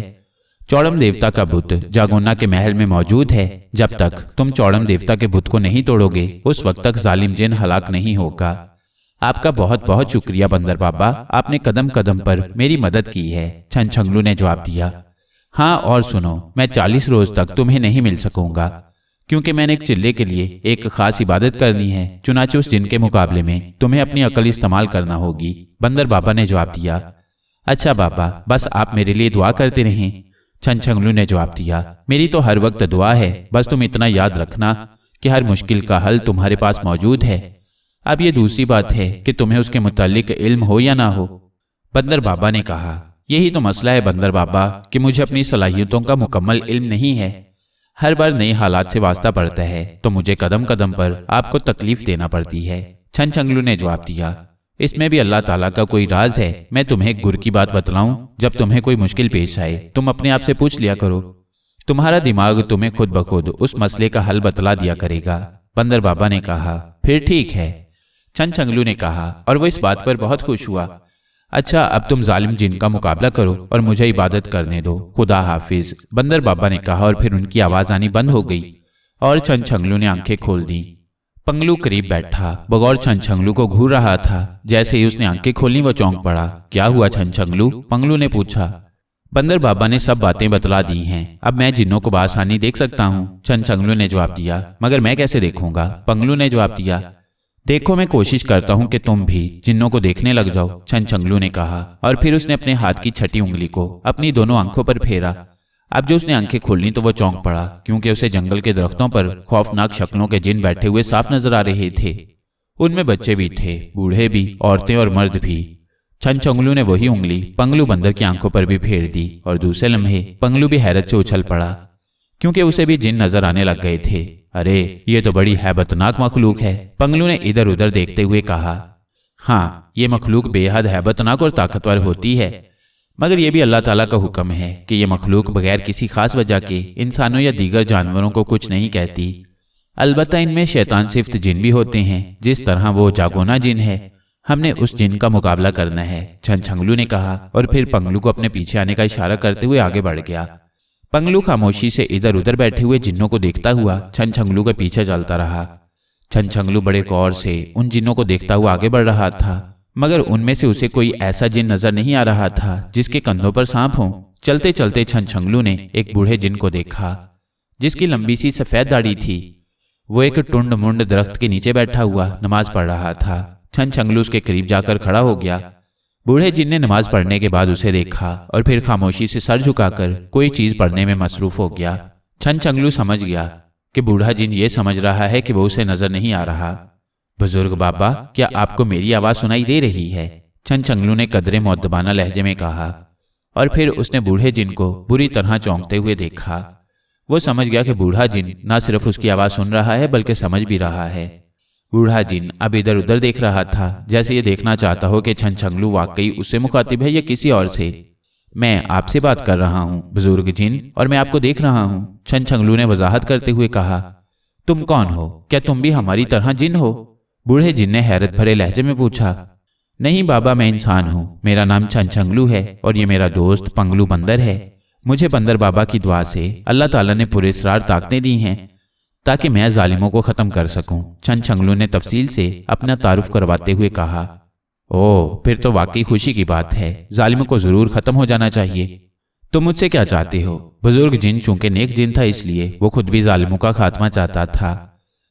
चौड़म देवता का बुत जागोना के महल में मौजूद है। जब तक तुम चौड़म देवता के बुत को नहीं तोड़ोगे, उस वक्त तक जालिम जिन हलाक नहीं होगा। आपका बहुत बहुत शुक्रिया बंदर बाबा, आपने कदम कदम पर मेरी मदद की है। छनछंगलू ने जवाब दिया। हाँ और सुनो, मैं 40 रोज तक तुम्हें नहीं मिल सकूंगा, क्योंकि मैंने एक चिल्ले के लिए एक खास इबादत करनी है। चुनाचे उस जिन के मुकाबले में तुम्हें अपनी अकल इस्तेमाल करना होगी। बंदर बाबा ने जवाब दिया। अच्छा बाबा, बस आप मेरे लिए दुआ करते रहें। छनछंगलू ने जवाब दिया, मेरी तो हर वक्त दुआ है, बस तुम इतना याद रखना कि हर मुश्किल का हल तुम्हारे पास मौजूद है। अब ये दूसरी बात है कि तुम्हें उसके मुतालिक इल्म हो या ना हो। बंदर बाबा ने कहा, यही तो मसला है बंदर बाबा कि मुझे अपनी सलाहियतों का मुकम्मल इल्म नहीं है। हर बार नए हालात से वास्ता पड़ता है तो मुझे कदम कदम पर आपको तकलीफ देना पड़ती है। छनछंगलू ने जवाब दिया, इसमें भी अल्लाह ताला का कोई राज है। मैं तुम्हें एक गुर की बात बतलाऊं, जब तुम्हें कोई मुश्किल पेश आए तुम अपने आप से पूछ लिया करो, तुम्हारा दिमाग तुम्हें खुद ब खुद उस मसले का हल बतला दिया करेगा। बंदर बाबा ने कहा, फिर ठीक है। छनछंगलू ने कहा और वो इस बात पर बहुत खुश हुआ। अच्छा, अब तुम जालिम जिन का मुकाबला करो और मुझे इबादत करने दो। खुदा हाफिज, बंदर बाबा ने कहा और फिर उनकी आवाज आनी बंद हो गई और छनछंगलू ने आंखें खोल दी। पंगलू करीब बैठा बगौर छनछंगलू को घूर रहा था। जैसे ही उसने आंखें खोली वो चौंक पड़ा। क्या हुआ छनछंगलू? पंगलू ने पूछा। बंदर बाबा ने सब बातें बतला दी हैं, अब मैं जिन्नों को बासानी देख सकता हूँ। छनछंगलू ने जवाब दिया। मगर मैं कैसे देखूंगा? पंगलू ने जवाब दिया। देखो, मैं कोशिश करता हूं कि तुम भी जिन्नों को देखने लग जाओ, छनछंगलू ने कहा और फिर उसने अपने हाथ की छठी उंगली को अपनी दोनों आंखों पर फेरा। अब जो उसने आंखें खोलनी तो वो चौंक पड़ा, क्योंकि उसे जंगल के दरख्तों पर खौफनाक शक्लों के जिन बैठे हुए साफ नजर आ रहे थे। उनमें बच्चे भी थे, बूढ़े भी, औरतें और मर्द भी। छनछंगलू ने वही उंगली पंगलू बंदर की आंखों पर भी फेर दी और दूसरे लम्हे पंगलू भी हैरत से उछल पड़ा, क्योंकि उसे भी जिन नजर आने लग गए थे। अरे ये तो बड़ी हैबतनाक मखलूक है, पंगलू ने इधर उधर देखते हुए कहा। हाँ, ये मखलूक बेहद हैबतनाक और ताकतवर होती है, मगर यह भी अल्लाह ताला का हुक्म है कि यह मखलूक बगैर किसी खास वजह के इंसानों या दीगर जानवरों को कुछ नहीं कहती। अलबत्ता इनमें शैतान सिफ्त जिन भी होते हैं, जिस तरह वो जागोना जिन है। हमने उस जिन का मुकाबला करना है, छनछंगलू ने कहा और फिर पंगलू को अपने पीछे आने का इशारा करते हुए आगे बढ़ गया। पंगलू खामोशी से इधर उधर बैठे हुए जिन्नों को देखता हुआ छनछंगलू के पीछे चलता रहा। छनछंगलू बड़े गौर से उन जिन्नों को देखता हुआ आगे बढ़ रहा था, मगर उनमें से उसे कोई ऐसा जिन नजर नहीं आ रहा था जिसके कंधों पर सांप हो। चलते चलते छनछंगलू ने एक बूढ़े जिन को देखा, जिसकी लंबी सी सफेद दाढ़ी थी। वो एक टुंड मुंड दरख्त के नीचे बैठा हुआ नमाज पढ़ रहा था। छनछंगलू उसके करीब जाकर खड़ा हो गया। बूढ़े जिन ने नमाज पढ़ने के बाद उसे देखा और फिर खामोशी से सर झुकाकर कोई चीज पढ़ने में मसरूफ हो गया। छनछंगलू समझ गया कि बूढ़ा जिन ये समझ रहा है कि वो उसे नजर नहीं आ रहा। बुजुर्ग बाबा, क्या आपको मेरी आवाज सुनाई दे रही है? छनछंगलू ने कदरे मुअद्दबाना लहजे में कहा और फिर उसने बूढ़े जिन को बुरी तरह चौंकते हुए देखा। वो समझ गया कि बूढ़ा जिन न सिर्फ उसकी आवाज सुन रहा है बल्कि समझ भी रहा है। बूढ़ा जिन अब इधर उधर देख रहा था, जैसे ये देखना चाहता हो कि छनछंगलू वाकई उससे मुखातिब है या किसी और से। मैं आपसे बात कर रहा हूँ बुजुर्ग जिन, और मैं आपको देख रहा हूँ, छनछंगलू ने वजाहत करते हुए कहा। तुम कौन हो? क्या तुम भी हमारी तरह जिन हो? बूढ़े जिन ने हैरत भरे लहजे में पूछा। नहीं बाबा, मैं इंसान हूँ, मेरा नाम छनछंगलू है और ये मेरा दोस्त पंगलू बंदर है। मुझे बंदर बाबा की दुआ से अल्लाह ताला ने पुरस्कार ताकतें दी हैं ताकि मैं जालिमों को खत्म कर सकूं। छनछंगलू ने तफसील से अपना तारुफ करवाते हुए कहा। ओह, फिर तो वाकई खुशी की बात है। जालिमों को जरूर खत्म हो जाना चाहिए। तुम मुझसे क्या चाहते हो? बुजुर्ग जिन चूंकि नेक जिन था इसलिए वो खुद भी जालिमों का खात्मा चाहता था।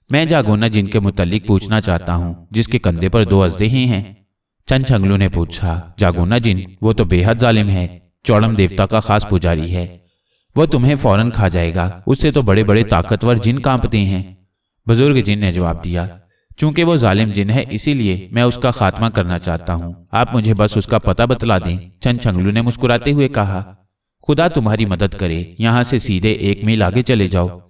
मैं जागोना जिन के मुतल्लिक पूछना चाहता हूँ जिसके कंधे पर 2 अजदहे हैं। छनछंगलू ने पूछा। जागोना जिन, वो तो बेहद जालिम है। चौड़म देवता का खास पुजारी है। वो तुम्हें फौरन खा जाएगा। उससे तो बड़े बड़े ताकतवर जिन कांपते हैं। बुजुर्ग जिन ने जवाब दिया। चूंकि वो जालिम जिन है इसीलिए मैं उसका खात्मा करना चाहता हूँ। आप मुझे बस उसका पता बतला दें। छनछंगलू ने मुस्कुराते हुए कहा। खुदा तुम्हारी मदद करे। यहाँ से सीधे 1 मील आगे चले जाओ,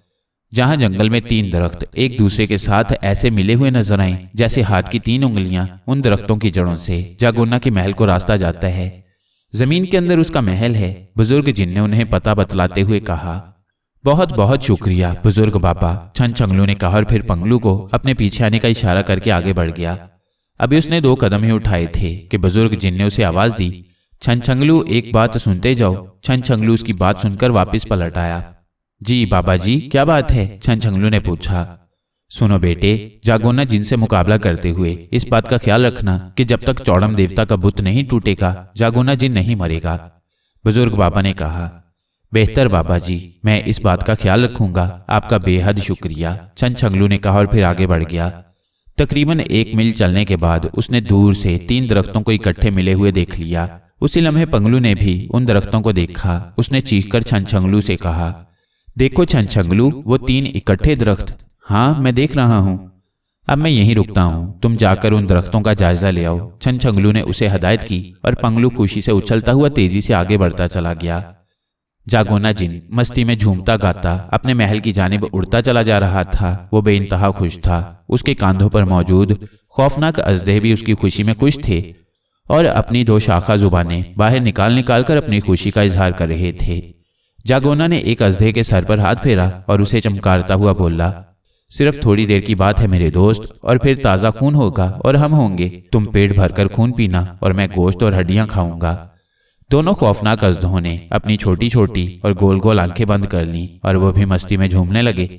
जहां जंगल में 3 दरख्त एक दूसरे के साथ ऐसे मिले हुए नजर आए जैसे हाथ की 3 उंगलियां। उन दरख्तों की जड़ों से जागोना के महल को रास्ता जाता है। जमीन के अंदर उसका महल है। बुजुर्ग जिन ने उन्हें पता बतलाते हुए कहा। बहुत बहुत शुक्रिया बुजुर्ग बाबा, छनछंगलू ने कहा और फिर पंगलू को अपने पीछे आने का इशारा करके आगे बढ़ गया। अभी उसने 2 कदम ही उठाए थे कि बुजुर्ग जिन ने उसे आवाज दी। छनछंगलू, एक बात सुनते जाओ। छनछंगलू उसकी बात सुनकर वापस पलट आया। जी बाबा जी, क्या बात है? छनछंगलू ने पूछा। सुनो बेटे, जागोना जिन से मुकाबला करते हुए इस बात का ख्याल रखना कि जब तक चौड़म देवता का बुत नहीं टूटेगा जागोना जिन नहीं मरेगा। बुजुर्ग बाबा ने कहा। बेहतर बाबा जी, मैं इस बात का ख्याल रखूंगा। आपका बेहद शुक्रिया, छनछंगलू ने कहा और फिर आगे बढ़ गया। तकरीबन 1 मील चलने के बाद उसने दूर से 3 दरख्तों को इकट्ठे मिले हुए देख लिया। उसी लम्हे पंगलू ने भी उन दरख्तों को देखा। उसने चीखकर छनछंगलू से कहा। देखो छनछंगलू, वो 3 इकट्ठे दरख्त। हाँ, मैं देख रहा हूं। अब मैं यहीं रुकता हूं, तुम जाकर उन दरख्तों का जायजा ले आओ। छनछंगलू ने उसे हदायत की और पंगलू खुशी से उछलता हुआ तेजी से आगे बढ़ता चला गया। जागोना जिन मस्ती में झूमता गाता अपने महल की जानिब उड़ता चला जा रहा था। वो बेइंतहा खुश था। उसके कांधों पर मौजूद खौफनाक अजदहे भी उसकी खुशी में खुश थे और अपनी 2 शाखा जुबानें बाहर निकाल निकाल कर अपनी खुशी का इजहार कर रहे थे। जागोना ने एक अजदहे के सर पर हाथ फेरा और उसे चमकारता हुआ बोला। सिर्फ थोड़ी देर की बात है मेरे दोस्त, और फिर ताज़ा खून होगा और हम होंगे। तुम पेट भरकर खून पीना और मैं गोश्त और हड्डियां खाऊंगा। दोनों खौफनाक अजदहों ने अपनी छोटी छोटी और गोल गोल आंखें बंद कर लीं और वो भी मस्ती में झूमने लगे।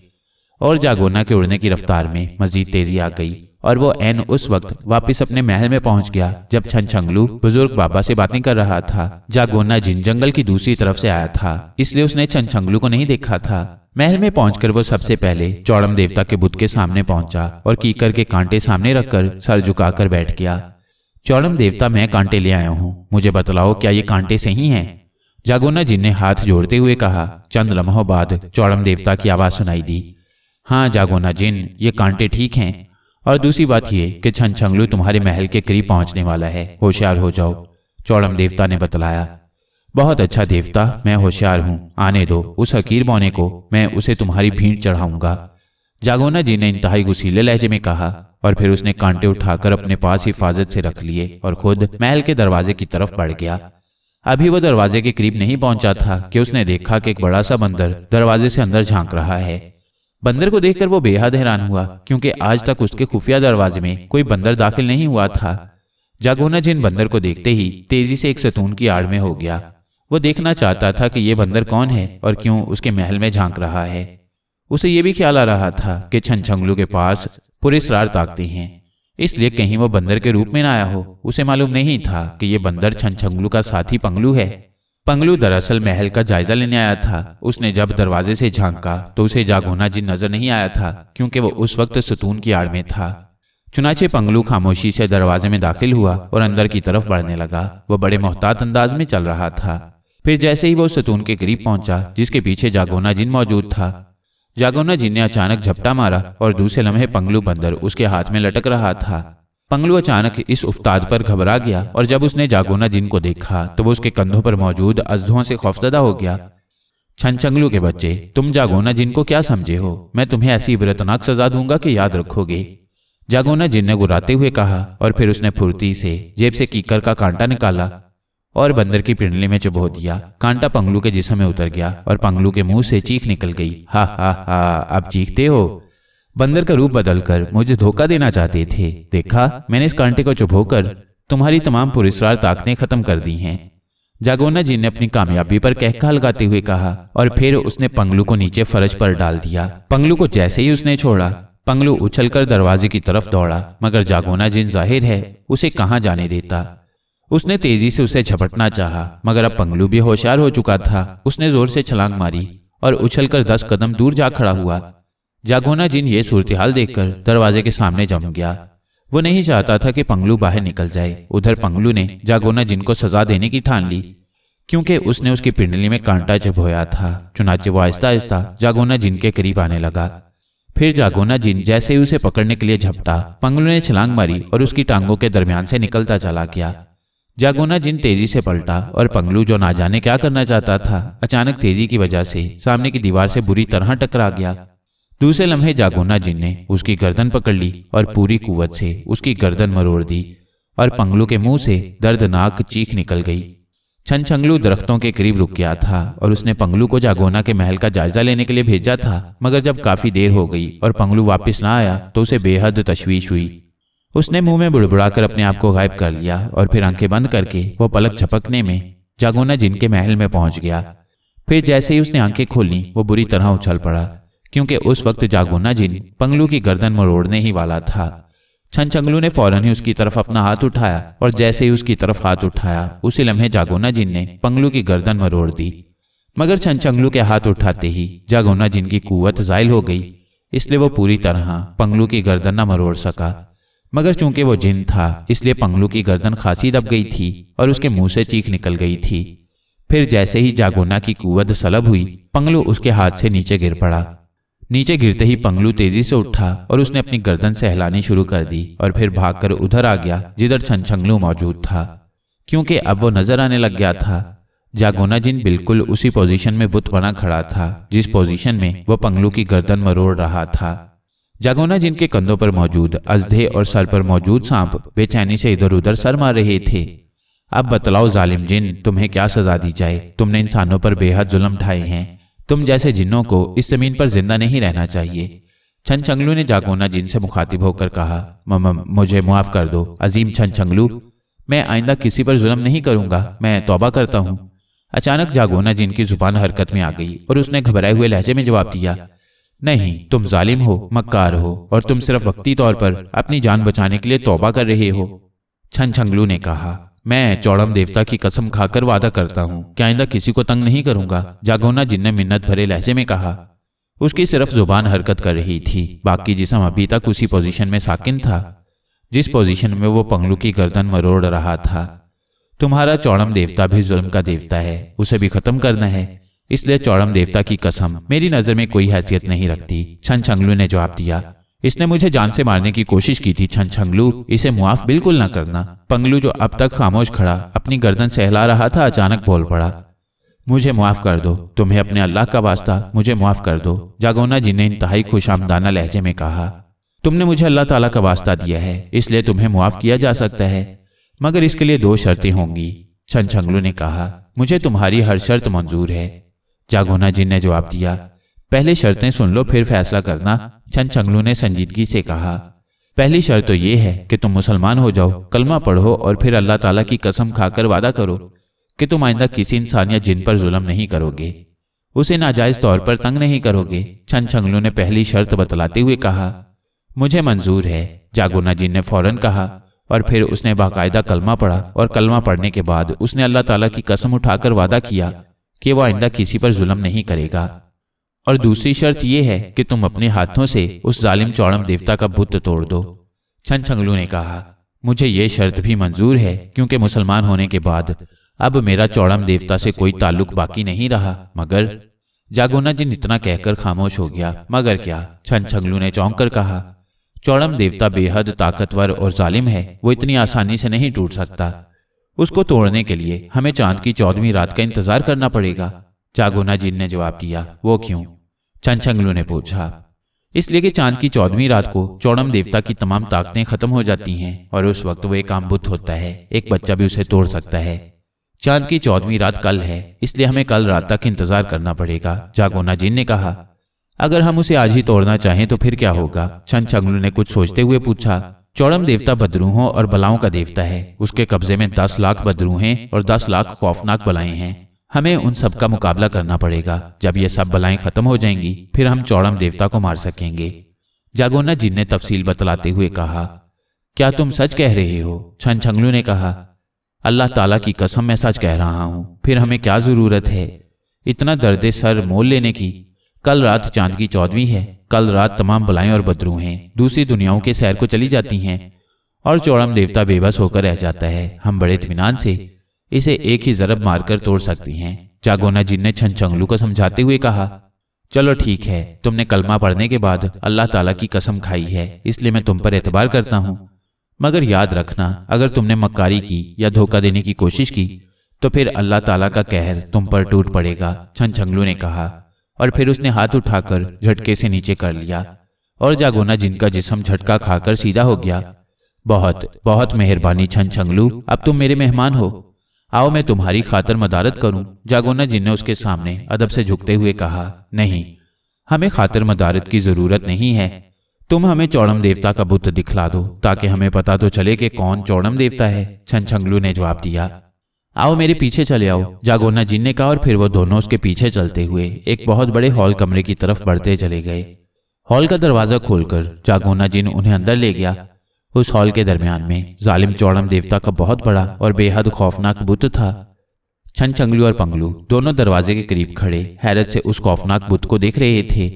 और जागोना के उड़ने की रफ्तार में मजीद तेजी आ गई और वो ऐन उस वक्त वापस अपने महल में पहुंच गया जब छनछंगलू बुजुर्ग बाबा से बातें कर रहा था। जागोना जिन जंगल की दूसरी तरफ से आया था, इसलिए उसने छनछंगलू को नहीं देखा था। महल में पहुंचकर वो सबसे पहले चौड़म देवता के बुत के सामने पहुंचा और कीकर के कांटे सामने रखकर सर झुकाकर बैठ गया। चौड़म देवता, मैं कांटे ले आया हूं, मुझे बतलाओ क्या ये कांटे सही हैं? जागोना जिन ने हाथ जोड़ते हुए कहा। चंद लम्हों बाद चौड़म देवता की आवाज सुनाई दी। हाँ जागोना जिन, ये कांटे ठीक हैं। और दूसरी बात ये कि छनछंगलू तुम्हारे महल के करीब पहुंचने वाला है, होशियार हो जाओ, चौड़म देवता ने बतलाया। बहुत अच्छा देवता, मैं होशियार हूं, आने दो उस हकीर बौने को, मैं उसे तुम्हारी भीड़ चढ़ाऊंगा। जागोना जी ने इंतहाई गुस्सीले लहजे में कहा और फिर उसने कांटे उठाकर अपने पास हिफाजत से रख लिए और खुद महल के दरवाजे की तरफ बढ़ गया। अभी वो दरवाजे के करीब नहीं पहुंचा था कि उसने देखा कि एक बड़ा सा बंदर दरवाजे से अंदर झांक रहा है। बंदर को देखकर वो बेहद हैरान हुआ क्योंकि आज तक उसके खुफिया दरवाजे में कोई बंदर दाखिल नहीं हुआ था। जागोना जिन बंदर को देखते ही तेजी से एक सतून की आड़ में हो गया। वो देखना चाहता था कि ये बंदर कौन है और क्यों उसके महल में झांक रहा है। उसे ये भी ख्याल आ रहा था कि छनछंगलू के पास पुरस्कार ताकते हैं, इसलिए कहीं वो बंदर के रूप में ना आया हो। उसे मालूम नहीं था कि ये बंदर छनछंगलू का साथी पंगलू है। पंगलू दरअसल महल का जायजा लेने आया था। उसने जब दरवाजे से झांका तो उसे जागोना जिन नजर नहीं आया था क्योंकि वो उस वक्त सतून की आड़ में था। चुनाचे पंगलू खामोशी से दरवाजे में दाखिल हुआ और अंदर की तरफ बढ़ने लगा। वो बड़े मोहतात अंदाज में चल रहा था। फिर जैसे ही वो सतून के करीब पहुंचा जिसके पीछे जागोना जिन मौजूद था, जागोना जिन ने अचानक झपटा मारा और दूसरे लम्हे पंगलू बंदर उसके हाथ में लटक रहा था। पंगलू अचानक इस उफ्ताद पर घबरा गया और जब उसने जागोना जिन को देखा तो वो उसके कंधों पर मौजूद अजदहों से खौफजदा हो गया। छनछंगलू के बच्चे, तुम जागोना जिन को क्या समझे हो? मैं तुम्हें ऐसी इबरतनाक सजा दूंगा कि याद रखोगे, जागोना जिन ने गुर्राते हुए कहा और फिर उसने फुर्ती से जेब से कीकर का कांटा निकाला और बंदर की पिंडली में चुभो दिया। कांटा पंगलू के जिस्म में उतर गया और पंगलू के मुंह से चीख निकल गई। हा हा हा, अब चीखते हो? बंदर का रूप बदलकर मुझे धोखा देना चाहते थे। देखा, मैंने इस कांटे को चुभोकर तुम्हारी तमाम पुरस्कार ताकतें खत्म कर दी हैं, जागोना जी ने अपनी कामयाबी पर कहका लगाते हुए कहा और फिर उसने पंगलू को नीचे फर्श पर डाल दिया। पंगलू को जैसे ही उसने छोड़ा पंगलू उछलकर दरवाजे की तरफ दौड़ा, मगर जागोना जिन जाहिर है उसे कहां जाने देता। उसने तेजी से उसे झपटना चाहा, मगर अब पंगलू भी होशियार हो चुका था। उसने जोर से छलांग मारी और उछलकर 10 कदम दूर जा खड़ा हुआ। जागोना जिन ये सूरत-हाल देखकर दरवाजे के सामने जम गया। वो नहीं चाहता था कि पंगलू बाहर निकल जाए। उधर पंगलू ने जागोना जिन को सजा देने की ठान ली, क्योंकि उसने उसकी पिंडली में कांटा चुभोया था। चुनाचे वो आहिस्ता आहिस्ता जागोना जिन के करीब आने लगा। फिर जागोना जिन जैसे ही उसे पकड़ने के लिए झपटा, पंगलू ने छलांग मारी और उसकी टांगों के दरमियान से निकलता चला गया। जागोना जिन तेजी से पलटा और पंगलू, जो ना जाने क्या करना चाहता था, अचानक तेजी की वजह से सामने की दीवार से बुरी तरह टकरा गया। दूसरे लम्हे जागोना जिन ने उसकी गर्दन पकड़ ली और पूरी कुव्वत से उसकी गर्दन मरोड़ दी और पंगलू के मुंह से दर्दनाक चीख निकल गई। छनछंगलू दरख्तों के करीब रुक गया था और उसने पंगलू को जागोना के महल का जायजा लेने के लिए भेजा था, मगर जब काफी देर हो गई और पंगलू वापस ना आया तो उसे बेहद तशवीश हुई। उसने मुंह में बुड़बुड़ाकर अपने आप को गायब कर लिया और फिर आंखें बंद करके वो पलक झपकने में जागोना जिन के महल में पहुंच गया। फिर जैसे ही उसने आंखें खोली वो बुरी तरह उछल पड़ा, क्योंकि उस वक्त जागोना जिन पंगलू की गर्दन मरोड़ने ही वाला था। छनछंगलू ने फौरन ही उसकी तरफ अपना हाथ उठाया और जैसे ही उसकी तरफ हाथ उठाया उसी लम्हे जागोना जिन ने पंगलू की गर्दन मरोड़ दी। मगर छनछंगलू के हाथ उठाते ही जागोना जिन की कुव्वत ज़ाइल हो गई, इसलिए वो पूरी तरह पंगलू की गर्दन न मरोड़ सका। मगर चूंकि वो जिन था इसलिए पंगलू की गर्दन खासी दब गई थी और उसके मुंह से चीख निकल गई थी। फिर जैसे ही जागोना की कुव्वत सलब हुई, पंगलू उसके हाथ से नीचे गिर पड़ा। नीचे गिरते ही पंगलू तेजी से उठा और उसने अपनी गर्दन सहलानी शुरू कर दी और फिर भागकर उधर आ गया जिधर छनछंगलू मौजूद था, क्योंकि अब वो नजर आने लग गया था। जागोना जिन बिल्कुल उसी पोजीशन में बुत बना खड़ा था जिस पोजीशन में वो पंगलू की गर्दन मरोड़ रहा था। जागोना जिन के कंधों पर मौजूद अजदे और सर पर मौजूद सांप बेचैनी से इधर उधर सर मार रहे थे। अब बतलाओ जालिम जिन, तुम्हें क्या सजा दी जाए? तुमने इंसानों पर बेहद जुल्म ढाए हैं। तुम जैसे जिन्नों को इस जमीन पर जिंदा नहीं रहना चाहिए। छनछंगलू ने जागोना जिन से मुखातिब होकर कहा, मुझे मुआफ कर दो अजीम छनछंगलू, मैं आइंदा किसी पर जुल्म नहीं करूंगा, मैं तौबा करता हूं। अचानक जागोना जिन की जुबान हरकत में आ गई और उसने घबराए हुए लहजे में जवाब दिया, नहीं, तुम जालिम हो, मक्कार हो और तुम सिर्फ वक्ती तौर पर अपनी जान बचाने के लिए तौबा कर रहे हो। छनछंगलू ने कहा, मैं चौड़म देवता की कसम खाकर वादा करता हूं कि आइंदा किसी को तंग नहीं करूंगा। जागोना जिन ने मिन्नत भरे लहजे में कहा। उसकी सिर्फ जुबान हरकत कर रही थी, बाकी जिस्म अभी तक उसी पोजीशन में साकिन था जिस पोजीशन में वो पंगलू की गर्दन मरोड़ रहा था। तुम्हारा चौड़म देवता भी जुल्म का देवता है, उसे भी खत्म करना है, इसलिए चौड़म देवता की कसम मेरी नजर में कोई हैसियत नहीं रखती। छनछंगलू ने जवाब दिया, इसने मुझे जान से मारने की कोशिश की थी छनछंगलू, इसे मुआफ बिल्कुल ना करना। पंगलू, जो अब तक खामोश खड़ा अपनी गर्दन सहला रहा था, अचानक बोल पड़ा, मुझे मुआफ कर दो, तुम्हें अपने अल्लाह का वास्ता मुझे मुआफ कर दो। जागोना जिन ने इंतहाई खुशामदाना लहजे में कहा, तुमने मुझे अल्लाह ताला का वास्ता दिया है, इसलिए तुम्हें मुआफ किया जा सकता है, मगर इसके लिए 2 शर्तें होंगी। छनछंगलू ने कहा, मुझे तुम्हारी हर शर्त मंजूर है। जागोना जिन ने जवाब दिया, पहले शर्तें सुन लो फिर फैसला करना। छनछंगलू ने संजीदगी से कहा, पहली शर्त तो ये है कि तुम मुसलमान हो जाओ, कलमा पढ़ो और फिर अल्लाह ताला की कसम खाकर वादा करो कि तुम आइंदा किसी इंसान या जिन पर जुल्म नहीं करोगे, उसे नाजायज तौर पर तंग नहीं करोगे। छनछंगलू ने पहली शर्त बतलाते हुए कहा, मुझे मंजूर है। जागोना जिन ने फौरन कहा और फिर उसने बाकायदा कलमा पढ़ा और कलमा पढ़ने के बाद उसने अल्लाह ताला की कसम उठाकर वादा किया कि वह आइंदा किसी पर जुल्म नहीं करेगा। और दूसरी शर्त यह है कि तुम अपने हाथों से उस जालिम चौड़म देवता का बुत तोड़ दो। छनछंगलू ने कहा, मुझे ये शर्त भी मंजूर है, क्योंकि मुसलमान होने के बाद अब मेरा चौड़म देवता से कोई ताल्लुक बाकी नहीं रहा। मगर जागोना जिन इतना कहकर खामोश हो गया। मगर क्या? छनछंगलू ने चौंक कर कहा, चौड़म देवता बेहद ताकतवर और जालिम है, वो इतनी आसानी से नहीं टूट सकता। उसको तोड़ने के लिए हमें चांद की 14वीं रात का इंतजार करना पड़ेगा। जागोना जिन ने जवाब दिया, वो क्यों? छनछंगलू ने पूछा, इसलिए कि चांद की 14वीं रात को चौड़म देवता की तमाम ताकतें खत्म हो जाती हैं और उस वक्त वो एक आम बुत होता है, एक बच्चा भी उसे तोड़ सकता है। चांद की 14वीं रात कल है, इसलिए हमें कल रात तक इंतजार करना पड़ेगा। जागोना जिन ने कहा, अगर हम उसे आज ही तोड़ना चाहें तो फिर क्या होगा? छनछंगलू ने कुछ सोचते हुए पूछा। चौड़म देवता बदरूहों और बलाओं का देवता है, उसके कब्जे में 10 लाख बदरूहें और 10 लाख खौफनाक बलाएं हैं। हमें उन सब का मुकाबला करना पड़ेगा। जब ये सब बलाएं खत्म हो जाएंगी फिर हम चौड़म देवता को मार सकेंगे। जागोना जिन ने तफसील बतलाते हुए कहा, क्या तुम सच कह रहे हो? छनछंगलू ने कहा, अल्लाह ताला की कसम मैं सच कह रहा हूं। फिर हमें क्या जरूरत है इतना दर्द सर मोल लेने की? कल रात चांद की 14वीं है। कल रात तमाम बलाएं और बदरूहें दूसरी दुनियाओं के सैर को चली जाती हैं और चौड़म देवता बेबस होकर रह जाता है। हम बड़े इत्मीनान से इसे एक ही जरब मारकर तोड़ सकती हैं। जागोना जिन ने छनछंगलू को समझाते हुए कहा, चलो ठीक है, तुमने कलमा पढ़ने के बाद अल्लाह ताला की कसम खाई है, इसलिए मैं तुम पर एतबार करता हूं। मगर याद रखना, अगर तुमने मक्कारी की या धोखा देने की कोशिश की तो फिर अल्लाह ताला का कहर तुम पर टूट पड़ेगा। छनछंगलू ने कहा और फिर उसने हाथ उठाकर झटके से नीचे कर लिया और जागोना जिनका जिस्म झटका खाकर सीधा हो गया। बहुत बहुत मेहरबानी छनछंगलू, अब तुम मेरे मेहमान हो, आओ मैं तुम्हारी खातर मदारत करूं। जागोना जिन ने उसके सामने अदब से झुकते हुए कहा, नहीं, हमें खातर मदारत की जरूरत नहीं है। तुम हमें चौड़म देवता का बुत दिखला दो ताकि हमें पता तो चले कि कौन चौड़म देवता है। छनछंगलू ने जवाब दिया, आओ मेरे पीछे चले आओ। जागोना जिन ने कहा और फिर वो दोनों उसके पीछे चलते हुए एक बहुत बड़े हॉल कमरे की तरफ बढ़ते चले गए। हॉल का दरवाजा खोलकर जागोना जिन उन्हें अंदर ले गया। उस हॉल के दरमियान में जालिम चौड़म देवता का बहुत बड़ा और बेहद खौफनाक बुत था। छनछंगलू और पंगलू दोनों दरवाजे के करीब खड़े हैरत से उस खौफनाक बुत को देख रहे थे।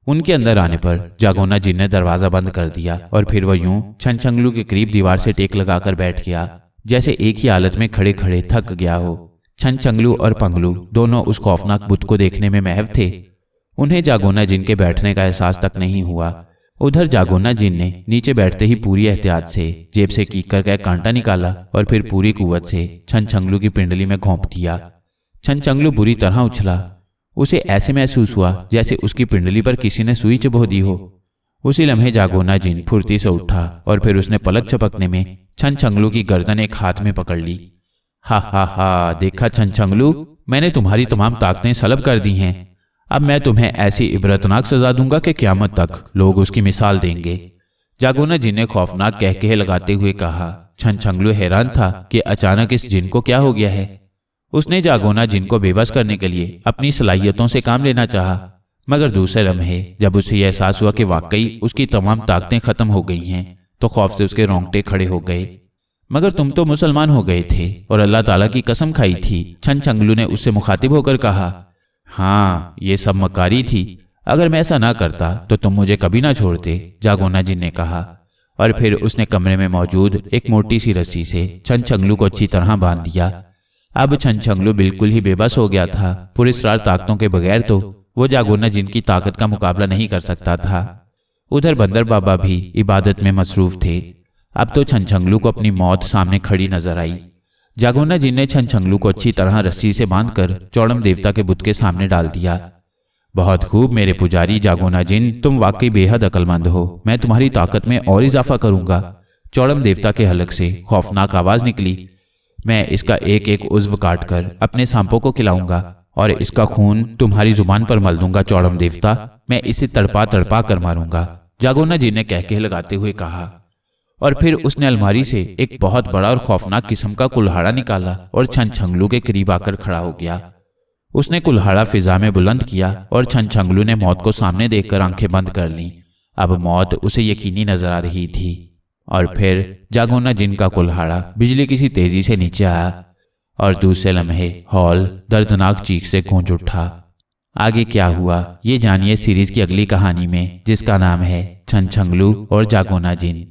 उनके अंदर आने पर जागोना जिन ने दरवाजा बंद कर दिया और फिर वह यूं छनछंगलू के करीब दीवार से टेक लगाकर बैठ गया, जैसे एक ही हालत में खड़े खड़े थक गया हो। छनछंगलू और पंगलू दोनों उस खौफनाक बुत को देखने में महव थे। उन्हें जागोना जिन के बैठने का एहसास तक नहीं हुआ। उधर जागोना जिन ने नीचे बैठते ही पूरी एहतियात से जेब से कीकर का एक कांटा निकाला और फिर पूरी कुव्वत से छनछंगलू की पिंडली में घोंप दिया। छनछंगलू बुरी तरह उछला। उसे ऐसे महसूस हुआ जैसे उसकी पिंडली पर किसी ने सुई चुभो दी हो। उसी लम्हे जागोना जिन फुर्ती से उठा और फिर उसने पलक झपकने में छनछंगलू की गर्दन एक हाथ में पकड़ ली। हा हा हा, देखा छनछंगलू, मैंने तुम्हारी तमाम ताकतें सलब कर दी हैं। अब मैं तुम्हें ऐसी इबरतनाक सजा दूंगा कि क़यामत तक लोग उसकी मिसाल देंगे। जागोना जिन ने खौफनाक कहकहे लगाते हुए कहा। छनछंगलू हैरान था कि अचानक इस जिन को क्या हो गया है। उसने जागोना जिन को बेबस करने के लिए अपनी सलाहियतों से काम लेना चाहा, मगर दूसरे लम्हे जब उसे यह एहसास हुआ कि वाकई उसकी तमाम ताकतें खत्म हो गई हैं तो खौफ से उसके रोंगटे खड़े हो गए। मगर तुम तो मुसलमान हो गए थे और अल्लाह ताला की कसम खाई थी। छनछंगलू ने उससे मुखातिब होकर कहा, हाँ, ये सब मकारी थी। अगर मैं ऐसा ना करता तो तुम मुझे कभी ना छोड़ते। जागोना जिन ने कहा और फिर उसने कमरे में मौजूद एक मोटी सी रस्सी से छनछंगलू को अच्छी तरह बांध दिया। अब छनछंगलू बिल्कुल ही बेबस हो गया था। पुरस्कार ताकतों के बगैर तो वो जागोना जिन की ताकत का मुकाबला नहीं कर सकता था। उधर बंदर बाबा भी इबादत में मसरूफ थे। अब तो छनछंगलू को अपनी मौत सामने खड़ी नजर आई। जागोना जिन ने छनछंगलू को अच्छी तरह रस्सी से बांधकर चौड़म देवता के बुत के सामने डाल दिया। बहुत खूब मेरे पुजारी जागोना जिन, तुम वाकई बेहद अक्लमंद हो। मैं तुम्हारी ताकत में और इजाफा करूंगा। चौड़म देवता के हलक से खौफनाक आवाज निकली। मैं इसका एक एक उज्व काट कर अपने सांपों को खिलाऊंगा और इसका खून तुम्हारी जुबान पर मल दूंगा। चौड़म देवता, मैं इसे तड़पा तड़पा कर मारूंगा। जागोना जिन ने कहके लगाते हुए कहा और फिर उसने अलमारी से एक बहुत बड़ा और खौफनाक किस्म का कुल्हाड़ा निकाला और छनछंगलू के करीब आकर खड़ा हो गया। उसने कुल्हाड़ा फिजा में बुलंद किया और छनछंगलू ने मौत को सामने देखकर आंखें बंद कर लीं। अब मौत उसे यकीनी नजर आ रही थी। और फिर जागोना जिन का कुल्हाड़ा बिजली की सी तेजी से नीचे आया और दूसरे लम्हे हॉल दर्दनाक चीख से गूंज उठा। आगे क्या हुआ ये जानिए सीरीज की अगली कहानी में, जिसका नाम है छनछंगलू और जागोना जिन।